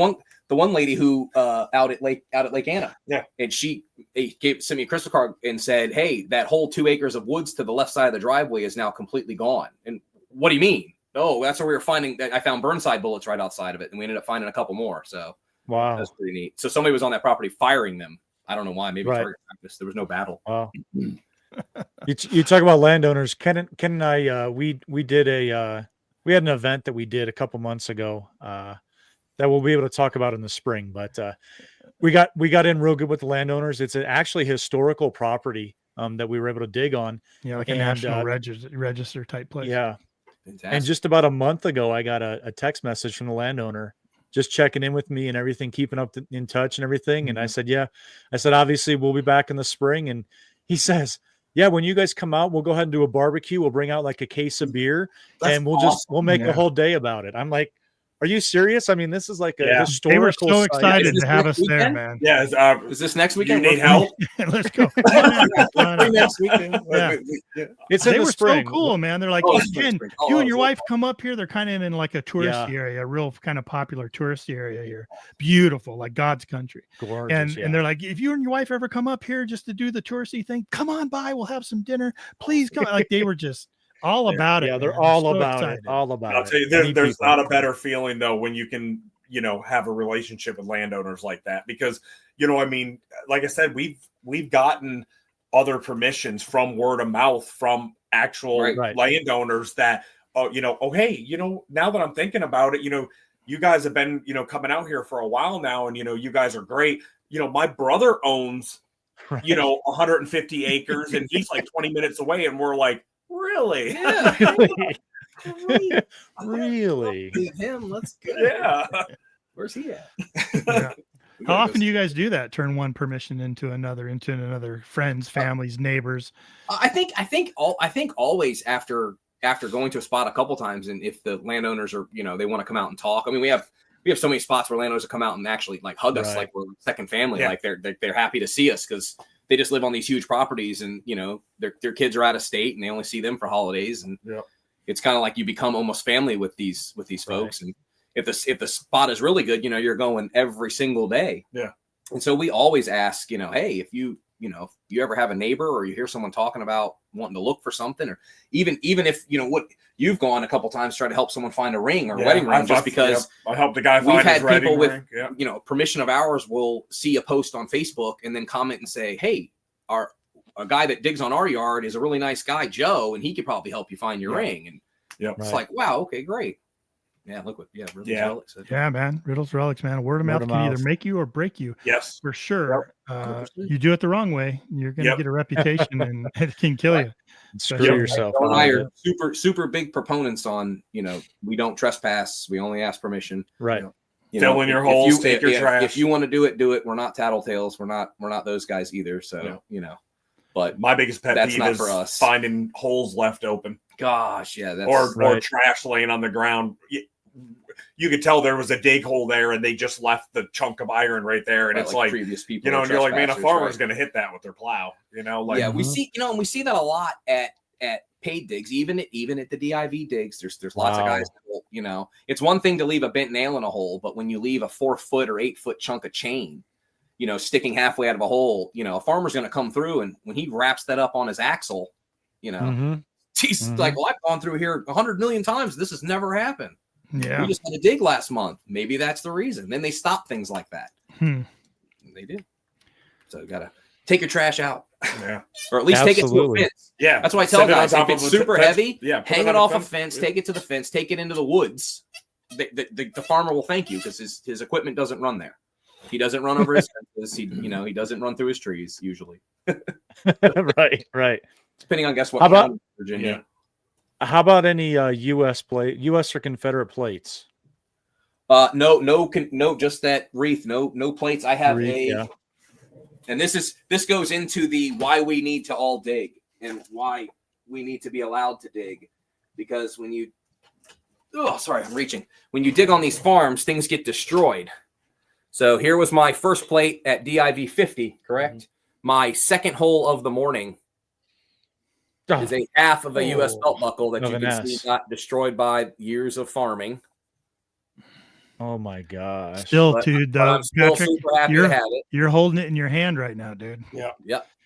the one lady who out at Lake Anna. Yeah. And she sent me a crystal card and said, hey, that whole 2 acres of woods to the left side of the driveway is now completely gone. And what do you mean? Oh, that's where we were finding that. I found Burnside bullets right outside of it, and we ended up finding a couple more. So wow, that's pretty neat. So somebody was on that property firing them. I don't know why. Maybe target practice. There was no battle. Wow. You talk about landowners. Ken and I, we had an event that we did a couple months ago that we'll be able to talk about in the spring. But we got in real good with the landowners. It's actually historical property that we were able to dig on. Yeah, like a national register type place. Yeah. Fantastic. And just about a month ago, I got a text message from the landowner just checking in with me and everything, keeping up in touch and everything. And I said, obviously we'll be back in the spring. And he says, yeah, when you guys come out, we'll go ahead and do a barbecue. We'll bring out like a case of beer and we'll make a whole day about it. I'm like, are you serious? I mean, this is like a historical. They were so excited to have us there, man. Yeah. Is this next weekend? You need help? Let's go. Next weekend. Yeah. It's in the spring. So cool, man. They're like, Ken, you and your wife come up here. They're kind of in like a tourist area, a real kind of popular tourist area here. Beautiful, like God's country. Gorgeous. And they're like, if you and your wife ever come up here just to do the touristy thing, come on by. We'll have some dinner. Please come. Like they were just all about it. Yeah, they're man. all about it. All about it. I'll tell you, there's not a better feeling though when you can, have a relationship with landowners like that, because, I mean, like I said, we've gotten other permissions from word of mouth from actual landowners that, hey, now that I'm thinking about it, you guys have been, coming out here for a while now, and, you guys are great. My brother owns, 150 acres and he's like 20 minutes away, and we're like, really? Yeah. Really? Him, let's go. Yeah. Where's he at? Yeah. How often do you guys do that? Turn one permission into another, friends, families, neighbors? I think always after going to a spot a couple times, and if the landowners are, they want to come out and talk. I mean, we have so many spots where landowners come out and actually like hug us like we're second family. Yeah. Like they're happy to see us because they just live on these huge properties, and their kids are out of state and they only see them for holidays, and it's kind of like you become almost family with these folks. And if the spot is really good, you're going every single day. Yeah. And so we always ask, hey, if you ever have a neighbor or you hear someone talking about wanting to look for something, or even if, what you've gone a couple times to try to help someone find a ring or wedding ring, just because I helped the guy find we've had his people with, ring. Permission of ours will see a post on Facebook and then comment and say, hey, a guy that digs on our yard is a really nice guy, Joe, and he could probably help you find your ring. And it's like, wow, okay, great. Yeah, look what Riddles Relics. Yeah, man. Riddles Relics, man. Word of mouth can either make you or break you. Yes. For sure. You do it the wrong way, you're gonna get a reputation and it can kill you. Screw yourself. Joe and I are super big proponents on, we don't trespass, we only ask permission. Right. Fill in your holes, take your trash. If you want to do it. We're not tattletales. We're not those guys either. So but my biggest pet peeve is for us. Finding holes left open. Gosh, yeah, or trash laying on the ground. You could tell there was a dig hole there, and they just left the chunk of iron right there. And it's like previous people, and you're like, man, a farmer's going to hit that with their plow. We see, and we see that a lot at paid digs, even at the DIV digs. There's lots of guys that will, it's one thing to leave a bent nail in a hole, but when you leave a 4 foot or 8 foot chunk of chain, sticking halfway out of a hole, a farmer's going to come through, and when he wraps that up on his axle, he's like, well, I've gone through here 100 million times. This has never happened. Yeah. We just had a dig last month. Maybe that's the reason. Then they stop things like that. They do. So you got to take your trash out. Yeah. Or at least take it to a fence. Yeah. That's why I tell guys, if it's super heavy, hang it off a fence, take it to the fence, take it into the woods. The farmer will thank you because his equipment doesn't run there. He doesn't run over his fences. He doesn't run through his trees usually. Right. Depending on guess what. How about Virginia? Yeah. How about any U.S. or Confederate plates? No, just that wreath. No plates. I have and this goes into the why we need to all dig and why we need to be allowed to dig, because when you dig on these farms, things get destroyed. So here was my first plate at DIV 50, correct? Mm-hmm. My second hole of the morning is a half of a U.S. belt buckle that you can see got destroyed by years of farming. Oh my gosh. Still, But dude, I'm still Patrick, super happy to have it. you're holding it in your hand right now, dude. Yeah.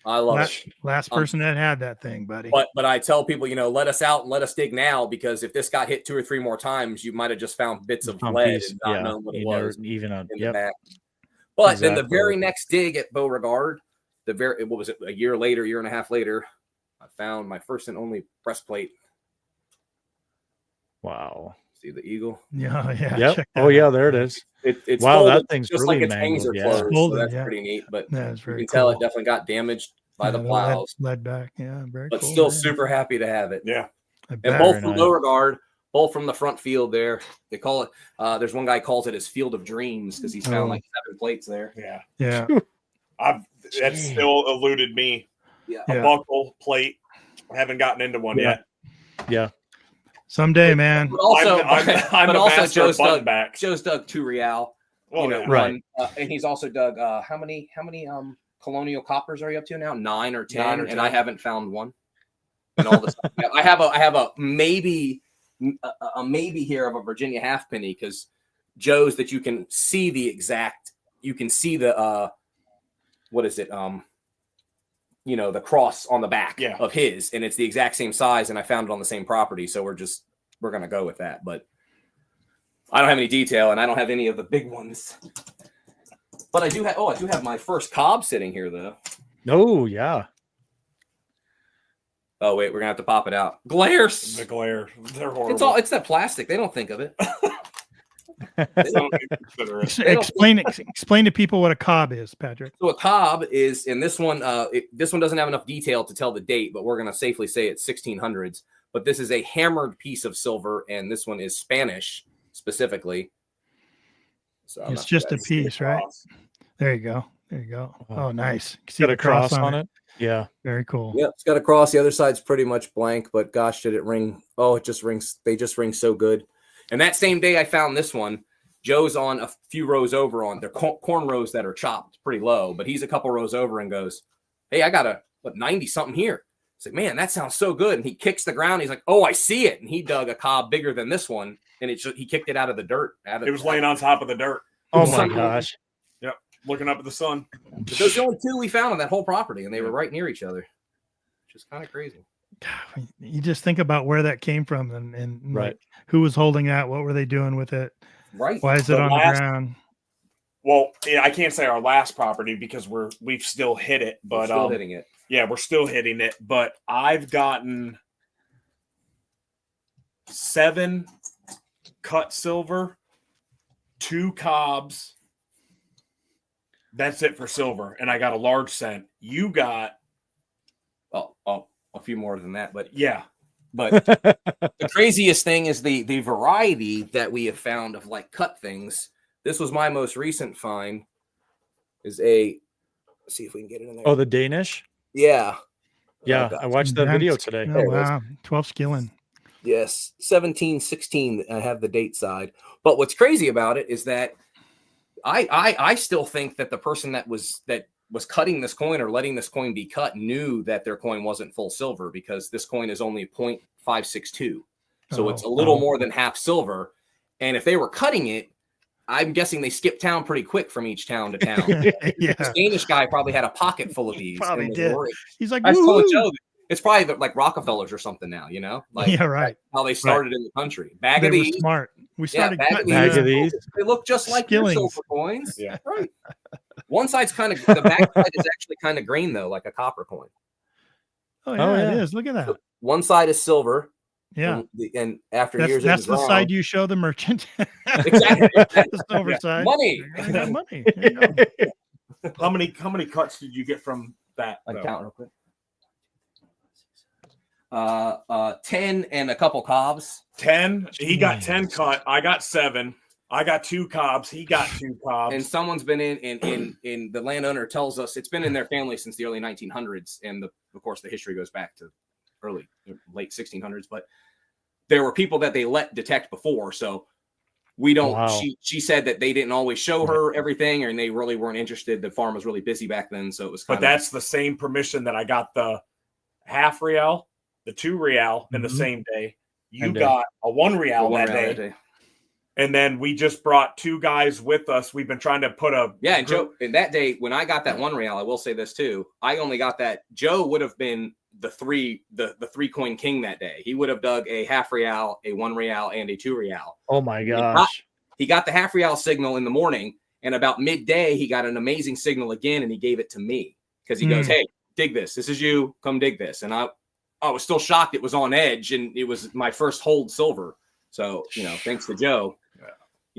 I love it. Last person that had that thing, buddy. But I tell people, let us out and let us dig now, because if this got hit 2 or 3 more times, you might have just found bits of lead and not known what it was. Even in the back. But then the very next dig at Beauregard, what was it, a year and a half later, I found my first and only breastplate. Wow. See the eagle? Yeah. Yep. Oh yeah, there it is. It's wow, folded, that thing's just really like its wings are mangled. closed. Folded, so that's pretty neat. But that's very you can cool. tell it definitely got damaged by the plows. Led back. Yeah, very but cool. Still super happy to have it. Yeah. And both from Beauregard, both from the front field there. They call it, there's one guy calls it his field of dreams because he's found like 7 plates there. Yeah. That's still eluded me. Yeah. A buckle plate. I haven't gotten into one yet. Yeah. Someday, man. But also, I'm the master of button back. Joe's dug 2 Real. right. And he's also dug how many colonial coppers are you up to now? 9 or 10, and I haven't found one. And all this stuff. I have a maybe here of a Virginia halfpenny, because Joe's that you can see the what is it? The cross on the back of his, and it's the exact same size, and I found it on the same property. So we're going to go with that, but I don't have any detail, and I don't have any of the big ones, but I do have my first cob sitting here though. Oh yeah. Oh wait, we're going to have to pop it out. Glares. The glare. They're horrible. It's that plastic. They don't think of it. Explain to people what a cob is, Patrick. So a cob is, and this one doesn't have enough detail to tell the date, but we're going to safely say it's 1600s. But this is a hammered piece of silver, and this one is Spanish specifically. So it's just a piece, right? There you go. Oh, nice. See the cross on it. Yeah. Very cool. Yeah, it's got a cross. The other side's pretty much blank, but gosh, did it ring? Oh, it just rings. They just ring so good. And that same day I found this one, Joe's on a few rows over on their corn rows that are chopped pretty low, but he's a couple rows over and goes, "Hey, I got a 90 something here." It's like, "Man, that sounds so good." And he kicks the ground. He's like, "Oh, I see it." And he dug a cob bigger than this one, and he kicked it out of the dirt. It was laying on top of the dirt. Oh my gosh. Yep. Looking up at the sun. But those are the only 2 we found on that whole property, and they were right near each other, which is kind of crazy. God, you just think about where that came from and right. Like, who was holding that? What were they doing with it? Right. Why is it on the ground? Well, I can't say our last property because we've still hit it, but we're still hitting it. Yeah, we're still hitting it. But I've gotten 7 cut silver, 2 cobs. That's it for silver, and I got a large cent. You got a few more than that, but yeah. But the craziest thing is the variety that we have found of like cut things. This was my most recent find. Let's see if we can get it in there. Oh, the Danish? Yeah. Yeah, I watched that video today. Oh, wow. 12 skilling. Yes. 1716. I have the date side. But what's crazy about it is that I still think that the person that was cutting this coin or letting this coin be cut knew that their coin wasn't full silver, because this coin is only 0.562. So it's a little more than half silver. And if they were cutting it, I'm guessing they skipped town pretty quick from each town to town. Yeah. This Danish guy probably had a pocket full of these. Probably did. He's like, I told "Woo-hoo." Joe, it's probably like Rockefellers or something now, like yeah, right. how they started in the country. They were smart. We started cutting bag of these. They look just like your silver coins. Yeah. Right. One side's the back side is actually kind of green though, like a copper coin. Oh yeah, it is. Look at that. So one side is silver. Yeah. And after years, that's the side you show the merchant. Exactly. The silver side. Money. I got money. There you go. How many cuts did you get from that? I count real quick. 10 and a couple cobs. 10. He got 10 cut. I got 7. I got 2 cobs. He got 2 cobs. And someone's been in the landowner tells us it's been in their family since the early 1900s. And of course, the history goes back to late 1600s. But there were people that they let detect before. So we don't. Wow. She said that they didn't always show her everything, and they really weren't interested. The farm was really busy back then, so it was. But that's the same permission that I got the half real, the 2 real in the same day. You got a 1 real that day. And then we just brought 2 guys with us. We've been trying to put a and Joe. And that day when I got that 1 real, I will say this too. I only got that. Joe would have been the 3 coin king that day. He would have dug a half real, a 1 real, and a 2 real. Oh my gosh! He got the half real signal in the morning, and about midday he got an amazing signal again, and he gave it to me because he goes, "Hey, dig this. This is you. Come dig this." And I was still shocked. It was on edge, and it was my first hold silver. So thanks to Joe.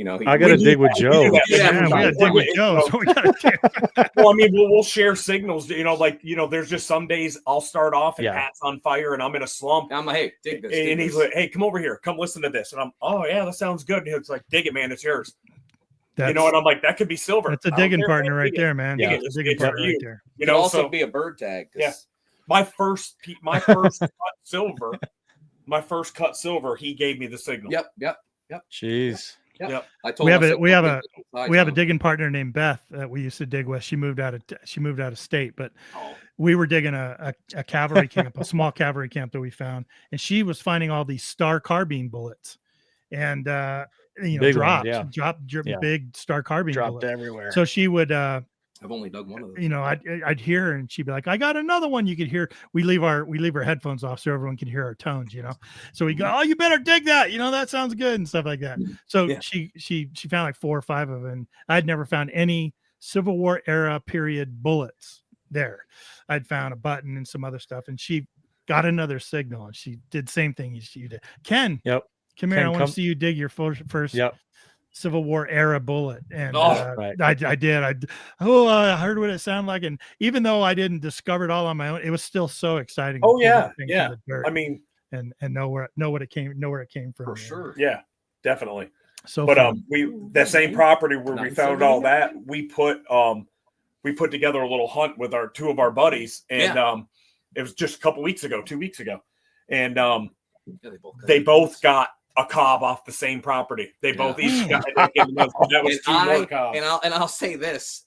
I got to dig with Joe. We got to dig with Joe. So we got to. Well, I mean, we'll share signals. There's just some days I'll start off and Pat's on fire and I'm in a slump. I'm like, hey, dig this. And he's like, hey, come over here. Come listen to this. And I'm, oh yeah, that sounds good. And it's like, dig it, man. It's yours. And I'm like, that could be silver. That's a digging partner right there, man. Yeah, it's a digging partner right there. It could also be a bird tag. Yeah. My first cut silver. My first cut silver. He gave me the signal. Yep. Jeez. Yep. I we told have a digging partner named Beth that we used to dig with. She moved out of state, but we were digging a cavalry camp, a small cavalry camp that we found, and she was finding all these star carbine bullets, and big big star carbine dropped bullets everywhere. So she would. I've only dug one of them. I'd hear her and she'd be like, I got another one. You could hear, we leave our headphones off so everyone can hear our tones, so we go, oh, you better dig that. That sounds good and stuff like that. So she found like 4 or 5 of them. I'd never found any Civil War era period bullets there. I'd found a button and some other stuff, and she got another signal and she did the same thing you did. Ken, come here. I want to see you dig your first Civil War era bullet. And I did. I heard what it sounded like. And even though I didn't discover it all on my own, it was still so exciting. Oh yeah. Yeah. I mean, and know where it came from. For sure. Yeah, definitely. So, but that same property where we found all that, we put together a little hunt with 2 of our buddies, and it was just a couple weeks ago, 2 weeks ago. And they both got a cob off the same property. They both each got that was 2 more cobs. And I'll say this: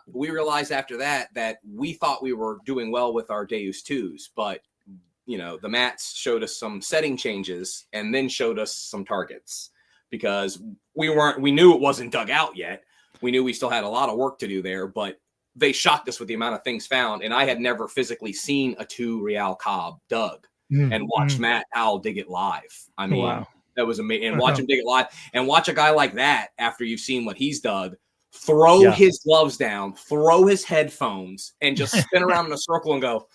we realized after that we thought we were doing well with our Deus 2s, but the mats showed us some setting changes and then showed us some targets because we knew it wasn't dug out yet. We knew we still had a lot of work to do there, but they shocked us with the amount of things found. And I had never physically seen a 2 real cob dug and watched Matt Howell dig it live. I mean. Wow. That was amazing. And watch him dig it live and watch a guy like that after you've seen what he's dug, throw his gloves down, throw his headphones, and just spin around in a circle and go.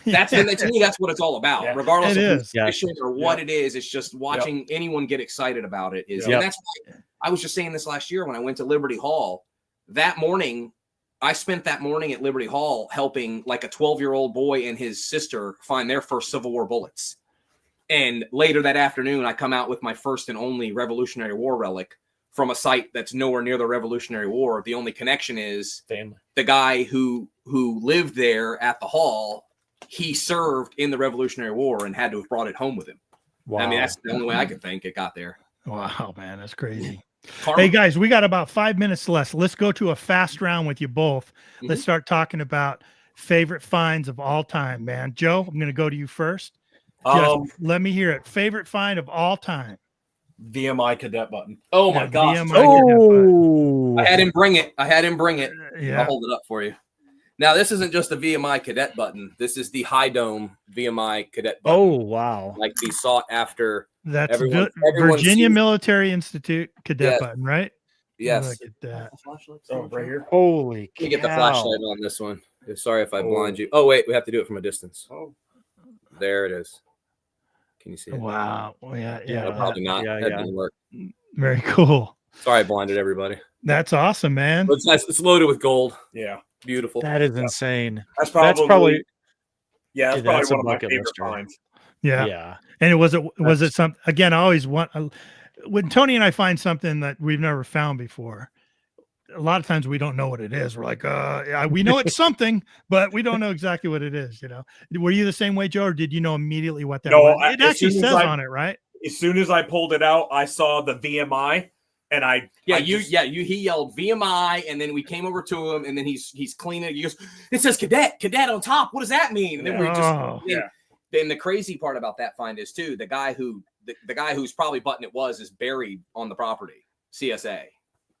To me, that's what it's all about. Regardless of who's fishing or what it is, it's just watching anyone get excited about it. And that's why I was just saying this last year when I went to Liberty Hall. That morning, I spent that morning at Liberty Hall helping like a 12-year-old boy and his sister find their first Civil War bullets. And later that afternoon, I come out with my first and only Revolutionary War relic from a site that's nowhere near the Revolutionary War. The only connection is the guy who lived there at the hall. He served in the Revolutionary War and had to have brought it home with him. Wow. I mean, that's the only way I could think it got there. Wow, man, that's crazy. Hey, guys, we got about 5 minutes left. Let's go to a fast round with you both. Let's start talking about favorite finds of all time, man. Joe, I'm going to go to you first. Let me hear it. Favorite find of all time. VMI cadet button. Oh my gosh. I had him bring it. Yeah. I'll hold it up for you. Now, this isn't just the VMI cadet button. This is the high dome VMI cadet button. Oh, wow. Like the sought after. That's Virginia Military Institute cadet button, right? Yes. Look at that. Right here. Holy cow. You get the flashlight on this one. Sorry if I blind you. Oh, wait. We have to do it from a distance. Oh, there it is. Can you see it? Wow. Yeah. Probably not. That didn't work. Very cool. Sorry, I blinded everybody. That's awesome, man. It's nice. It's loaded with gold. Yeah. Beautiful. That is insane. That's probably one of my favorite favorite finds. Yeah. And was it something, again, I always want, when Tony and I find something that we've never found before, a lot of times we don't know what it is. We're like, we know it's something, but we don't know exactly what it is. Were you the same way, Joe, or did you know immediately what that was? It actually says on it, right? As soon as I pulled it out, I saw the VMI, and he yelled VMI, and then we came over to him, and then he's cleaning. He goes, it says cadet on top. What does that mean? And then then the crazy part about that find is too, the guy who the guy whose probably button it was is buried on the property. CSA,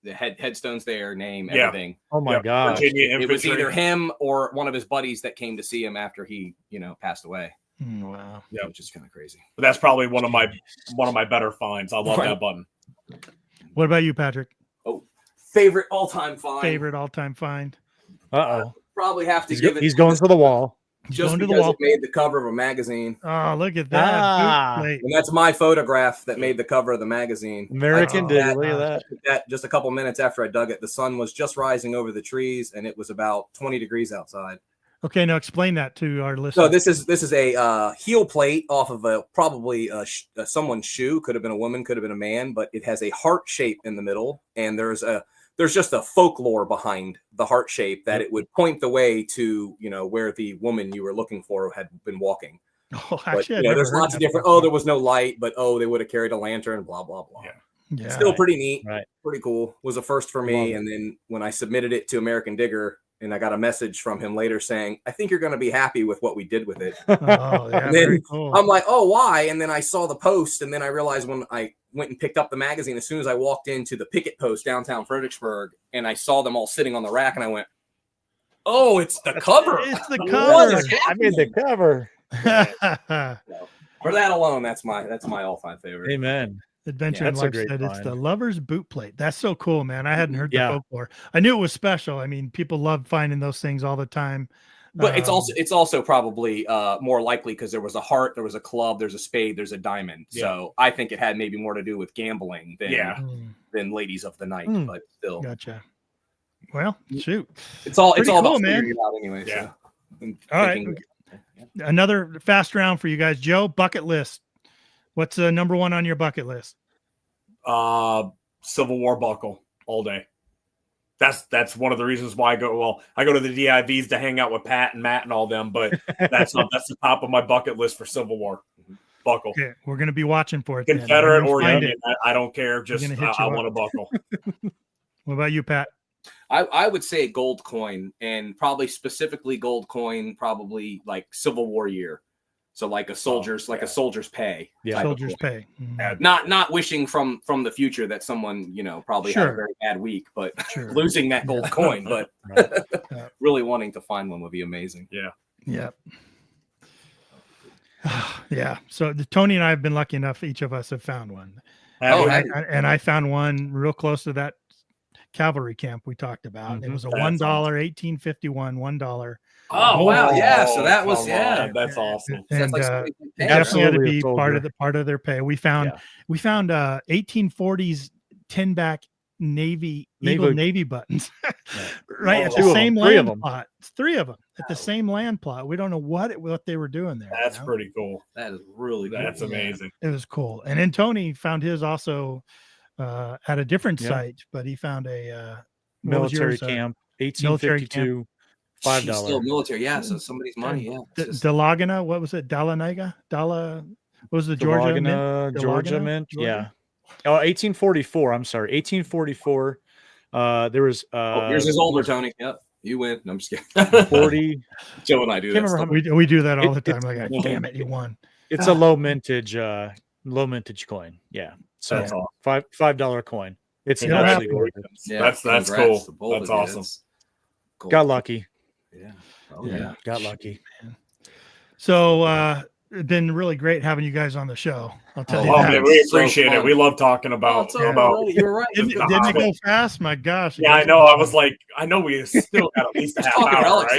the headstone's there, name, everything. Oh my God! It was either him or one of his buddies that came to see him after he, passed away. Wow. Yeah, which is kind of crazy. But that's probably one of my better finds. I love that button. What about you, Patrick? Oh, favorite all-time find. Uh-oh. Probably have to give it. He's going for the wall. Just because it made the cover of a magazine. Oh, look at that. And that's my photograph that made the cover of the magazine. American did. Look at that. Just a couple minutes after I dug it, the sun was just rising over the trees, and it was about 20 degrees outside. Okay, now explain that to our listeners. So this is a heel plate off of probably someone's shoe. Could have been a woman, could have been a man, but it has a heart shape in the middle, and there's just a folklore behind the heart shape that it would point the way to, where the woman you were looking for had been walking. Oh, actually, but, there's lots of different. There was no light, but they would have carried a lantern. Blah blah blah. Yeah. Still pretty neat. Right. Pretty cool. Was a first for me. And then when I submitted it to American Digger, and I got a message from him later saying, "I think you're going to be happy with what we did with it." Oh, yeah, and then very cool. I'm like, "Oh, why?" And then I saw the post, and then I realized when I went and picked up the magazine, as soon as I walked into the picket post downtown Fredericksburg, and I saw them all sitting on the rack, and I went, "Oh, it's the cover! It's the cover! I made the cover." For that alone, that's my all-time favorite. Amen. Adventure in Life said it's the lover's boot plate. That's so cool, man. I hadn't heard the folklore. I knew it was special. I mean, people love finding those things all the time. But it's also probably more likely because there was a heart, there was a club, there's a spade, there's a diamond. Yeah. So I think it had maybe more to do with gambling than ladies of the night. But still, gotcha. Well, shoot, it's all cool, about man. figuring it out anyway. Yeah. So all right. Another fast round for you guys. Joe, bucket list. What's number one on your bucket list? Civil War buckle all day. That's one of the reasons why I go. Well, I go to the DIVs to hang out with Pat and Matt and all them, but that's the top of my bucket list for Civil War buckle. Okay, we're gonna be watching for it. Confederate or Union, I don't care. Just I want a buckle. What about you, Pat? I would say gold coin, and probably specifically gold coin, probably like Civil War year. So like a soldier's pay. Yeah, soldier's pay. Mm-hmm. Not wishing from the future that someone, probably had a very bad week, but losing that gold coin, but really wanting to find one would be amazing. Yeah. Yeah. Yeah. So Tony and I have been lucky enough. Each of us have found one. And I found one real close to that cavalry camp we talked about. Mm-hmm. It was a $1, 1851, $1. Oh wow! Yeah, so that was that's awesome. And like definitely had to be part of their pay. We found 1840s 10-back Navy buttons, right at the same land plot. Three of them at the same land plot. We don't know what they were doing there. That's pretty cool. That is really cool. That's amazing. It was cool. And then Tony found his also at a different site, but he found a military camp, 1852. $5. Still military, so somebody's money, Dalagana, what was it? Dalanaga? What was the Georgia Mint? Georgia Mint, yeah. Oh, 1844. I'm sorry, 1844. There was. Yours is older, Tony. Yep, you win. No, I'm just kidding. 40. Joe and I do that. We do that all the time. Like, damn it, you won. It's a low mintage coin. Yeah, so that's all. $5 coin. It's actually gorgeous. Yeah, that's cool. That's awesome. Got lucky. Yeah. Got lucky. So it's been really great having you guys on the show. I'll tell you that. Man, we appreciate it. We love talking about you're right. Didn't it go fast? My gosh. Yeah, I know. I was like, I know we still got at least a half hour, Relics, right?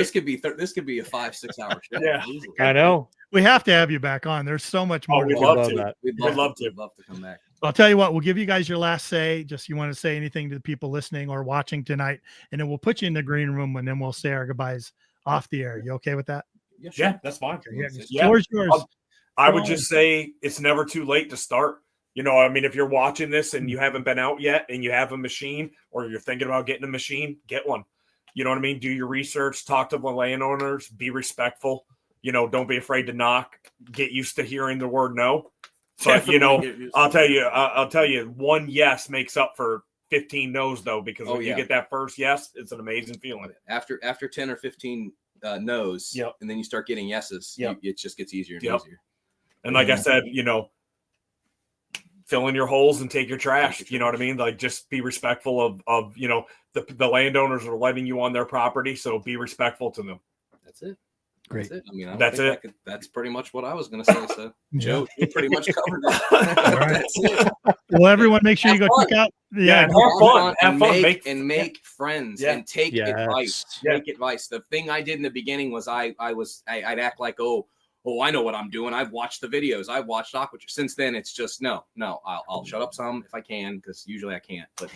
This could be a 5-6 hour show. Yeah, I know. We have to have you back on. There's so much more. We'd love to. We'd love to come back. I'll tell you what, we'll give you guys your last say. Just you want to say anything to the people listening or watching tonight, and then we'll put you in the green room, and then we'll say our goodbyes off the air. You okay with that? Yeah, that's fine. Yours. I would just say it's never too late to start. I mean, if you're watching this and you haven't been out yet and you have a machine or you're thinking about getting a machine, get one. You know what I mean? Do your research, talk to the landowners, be respectful. Don't be afraid to knock. Get used to hearing the word no. But I'll tell you, one yes makes up for 15 no's though, because when you get that first yes, it's an amazing feeling. After 10 or 15 no's, and then you start getting yeses, it just gets easier and easier. And like I said, fill in your holes and take your trash. You know what I mean? Like, just be respectful of the landowners are letting you on their property, so be respectful to them. That's it. Great. That's it. I mean, that's pretty much what I was going to say. So, Joe, you pretty much covered it. All right. That's it. Well, everyone, make sure you go check out. Have fun. Have fun. Make friends and take advice. Take advice. The thing I did in the beginning was I'd act like, oh, I know what I'm doing. I've watched the videos. I've watched Aqua. Since then, it's just no. I'll shut up some if I can, because usually I can't. But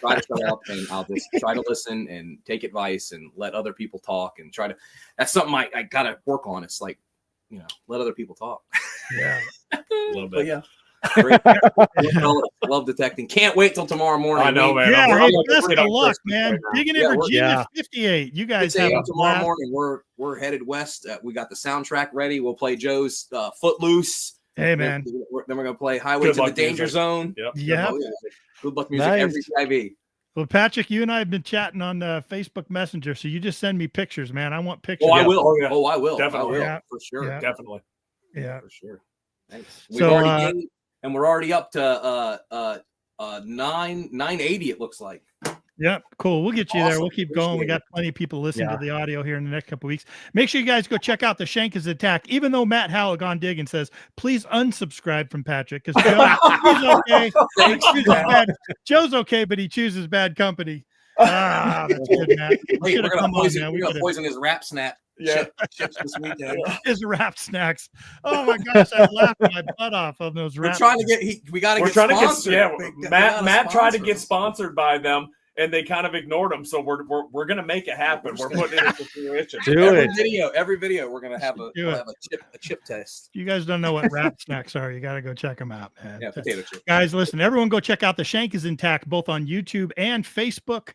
try to shut up, and I'll just try to listen and take advice and let other people talk and try to. That's something I gotta work on. It's like, let other people talk. Yeah, a little bit. But yeah. Great. Love detecting. Can't wait till tomorrow morning. I know, man. Yeah, best of luck, man. Digging in Virginia 58. You guys have tomorrow morning. We're headed west. We got the soundtrack ready. We'll play Joe's Footloose. Hey, man. Then we're gonna play Highway to the Danger Zone. Yep. Yeah. Good luck music every IV. Well, Patrick, you and I have been chatting on Facebook Messenger, so you just send me pictures, man. I want pictures. Oh, I will. Oh, yeah. Oh, I will. Definitely. I will, Yeah. for sure. Yeah. Definitely. Yeah, for sure. Thanks. And we're already up to 980. It looks like. Yeah, cool. We'll get you there. We'll keep going. We Appreciate got plenty of people listening to the audio here in the next couple of weeks. Make sure you guys go check out the Shank is Attack. Even though Matt Howell gone digging says, please unsubscribe from Patrick, because he's okay. Joe's okay, but he chooses bad company. That's good, Matt. We're gonna poison his rap snap. Chips this weekend. His rap snacks. Oh my gosh, I laughed my butt off of those rap. We're trying to get. Matt tried to get sponsored by them, and they kind of ignored him. So we're gonna make it happen. We're putting it into fruition. Every video, we're gonna have a chip test. You guys don't know what rap snacks are. You got to go check them out, man. Yeah, potato chips. Guys, listen, everyone go check out the Shank is Intact, both on YouTube and Facebook.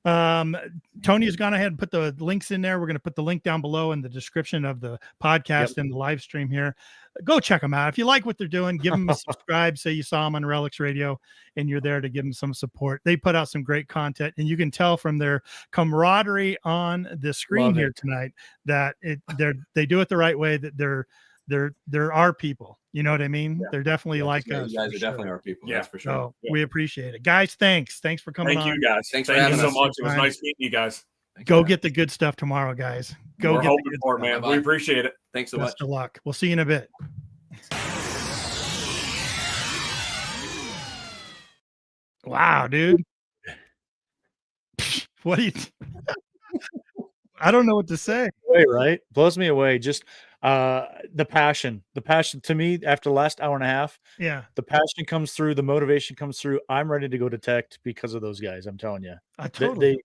Tony has gone ahead and put the links in there. We're going to put the link down below in the description of the podcast and the live stream here. Go check them out. If you like what they're doing, give them a subscribe. Say you saw them on Relics Radio and you're there to give them some support. They put out some great content, and you can tell from their camaraderie on the screen here tonight that they do it the right way, that they're our people. You know what I mean? Yeah. They're definitely like us. You guys are definitely our people. Yeah, that's for sure. So we appreciate it. Guys, thanks for coming on. Thank you, guys. Thank you so much. It was nice meeting you guys. Go get the good stuff tomorrow, guys. We're hoping for it, man. We appreciate it. Thanks so much. Best of luck. We'll see you in a bit. Wow, dude. What do you I don't know what to say. Right? Blows me away. Just the passion to me after the last hour and a half. Yeah. The passion comes through, the motivation comes through. I'm ready to go detect because of those guys. I'm telling you. I totally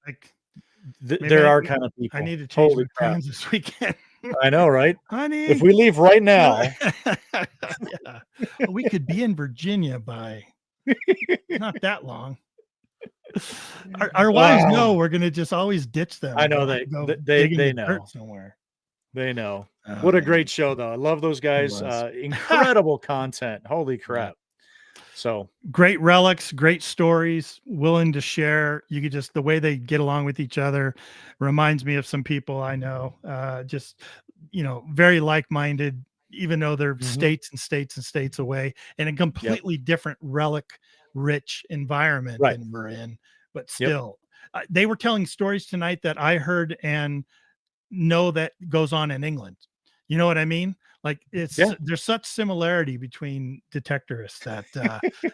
there are kind of people. I need to change my plans this weekend. I know, right? Honey, if we leave right now, we could be in Virginia by not that long. Our wives know we're gonna just always ditch them. I know they know somewhere. They know. What a great show, though. I love those guys. Incredible content. Holy crap. So great relics, great stories, willing to share. You could just, the way they get along with each other reminds me of some people I know, just, very like-minded, even though they're states and states and states away, in a completely different relic rich environment than we're in, but still they were telling stories tonight that I heard and know that goes on in England. You know what I mean? Like there's such similarity between detectorists that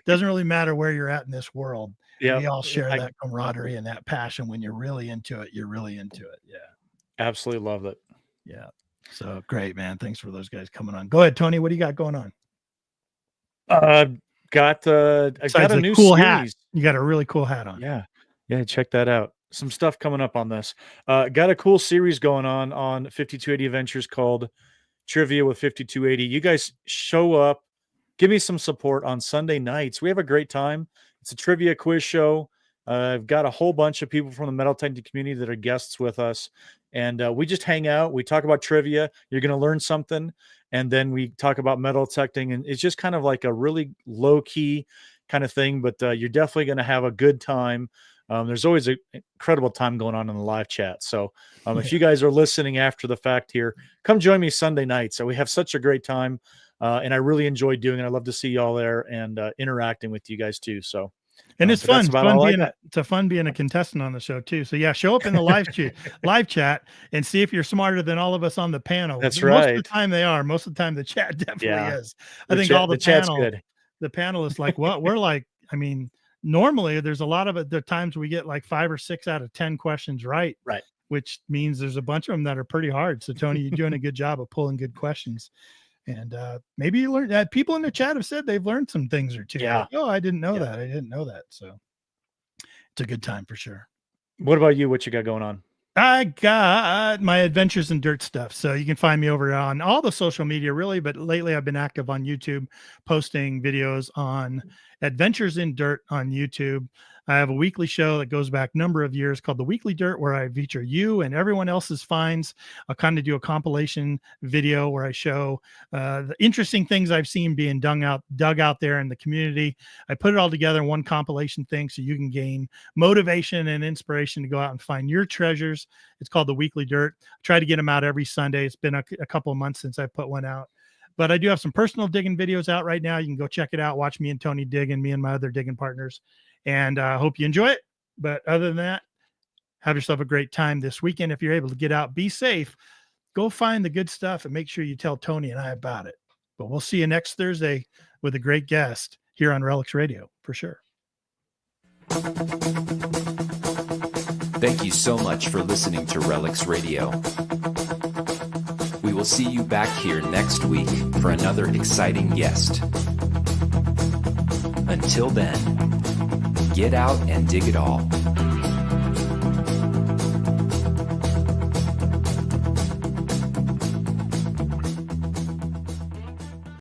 doesn't really matter where you're at in this world. Yeah, we all share that camaraderie and that passion. When you're really into it, you're really into it. Yeah, absolutely love it. Yeah, so great, man. Thanks for those guys coming on. Go ahead, Tony. What do you got going on? I got a new cool series. Hat. You got a really cool hat on. Yeah, check that out. Some stuff coming up on this. Got a cool series going on 5280 Adventures called Trivia with 5280. You guys show up, give me some support on Sunday nights. We have a great time. It's a trivia quiz show. I've got a whole bunch of people from the metal detecting community that are guests with us, and we just hang out. We talk about trivia. You're going to learn something, and then we talk about metal detecting, and it's just kind of like a really low-key kind of thing, but you're definitely going to have a good time. There's always an incredible time going on in the live chat. So if you guys are listening after the fact here, come join me Sunday night. So we have such a great time. And I really enjoy doing it. I love to see y'all there and interacting with you guys too. So, and it's fun. It's fun being a contestant on the show too. So yeah, show up in the live chat and see if you're smarter than all of us on the panel. That's Most right. of the time they are. Most of the time the chat definitely is. I think the chat's good. The panel is like what we're like. I mean, normally there's a lot of the times we get like 5 or 6 out of 10 questions right. Right. Which means there's a bunch of them that are pretty hard. So Tony, you're doing a good job of pulling good questions. And maybe you learned that people in the chat have said they've learned some things or two. Yeah. Like, oh, I didn't know that. I didn't know that. So it's a good time for sure. What about you? What you got going on? I got my Adventures in Dirt stuff. So you can find me over on all the social media really, but lately I've been active on YouTube, posting videos on Adventures in Dirt on YouTube. I have a weekly show that goes back a number of years called The Weekly Dirt, where I feature you and everyone else's finds. I'll kind of do a compilation video where I show the interesting things I've seen being dug out there in the community. I put it all together in one compilation thing so you can gain motivation and inspiration to go out and find your treasures. It's called The Weekly Dirt. I try to get them out every Sunday. It's been a couple of months since I put one out. But I do have some personal digging videos out right now. You can go check it out. Watch me and Tony dig, and me and my other digging partners. And I hope you enjoy it. But other than that, have yourself a great time this weekend. If you're able to get out, be safe. Go find the good stuff and make sure you tell Tony and I about it. But we'll see you next Thursday with a great guest here on Relics Radio for sure. Thank you so much for listening to Relics Radio. We will see you back here next week for another exciting guest. Until then, get out and dig it all.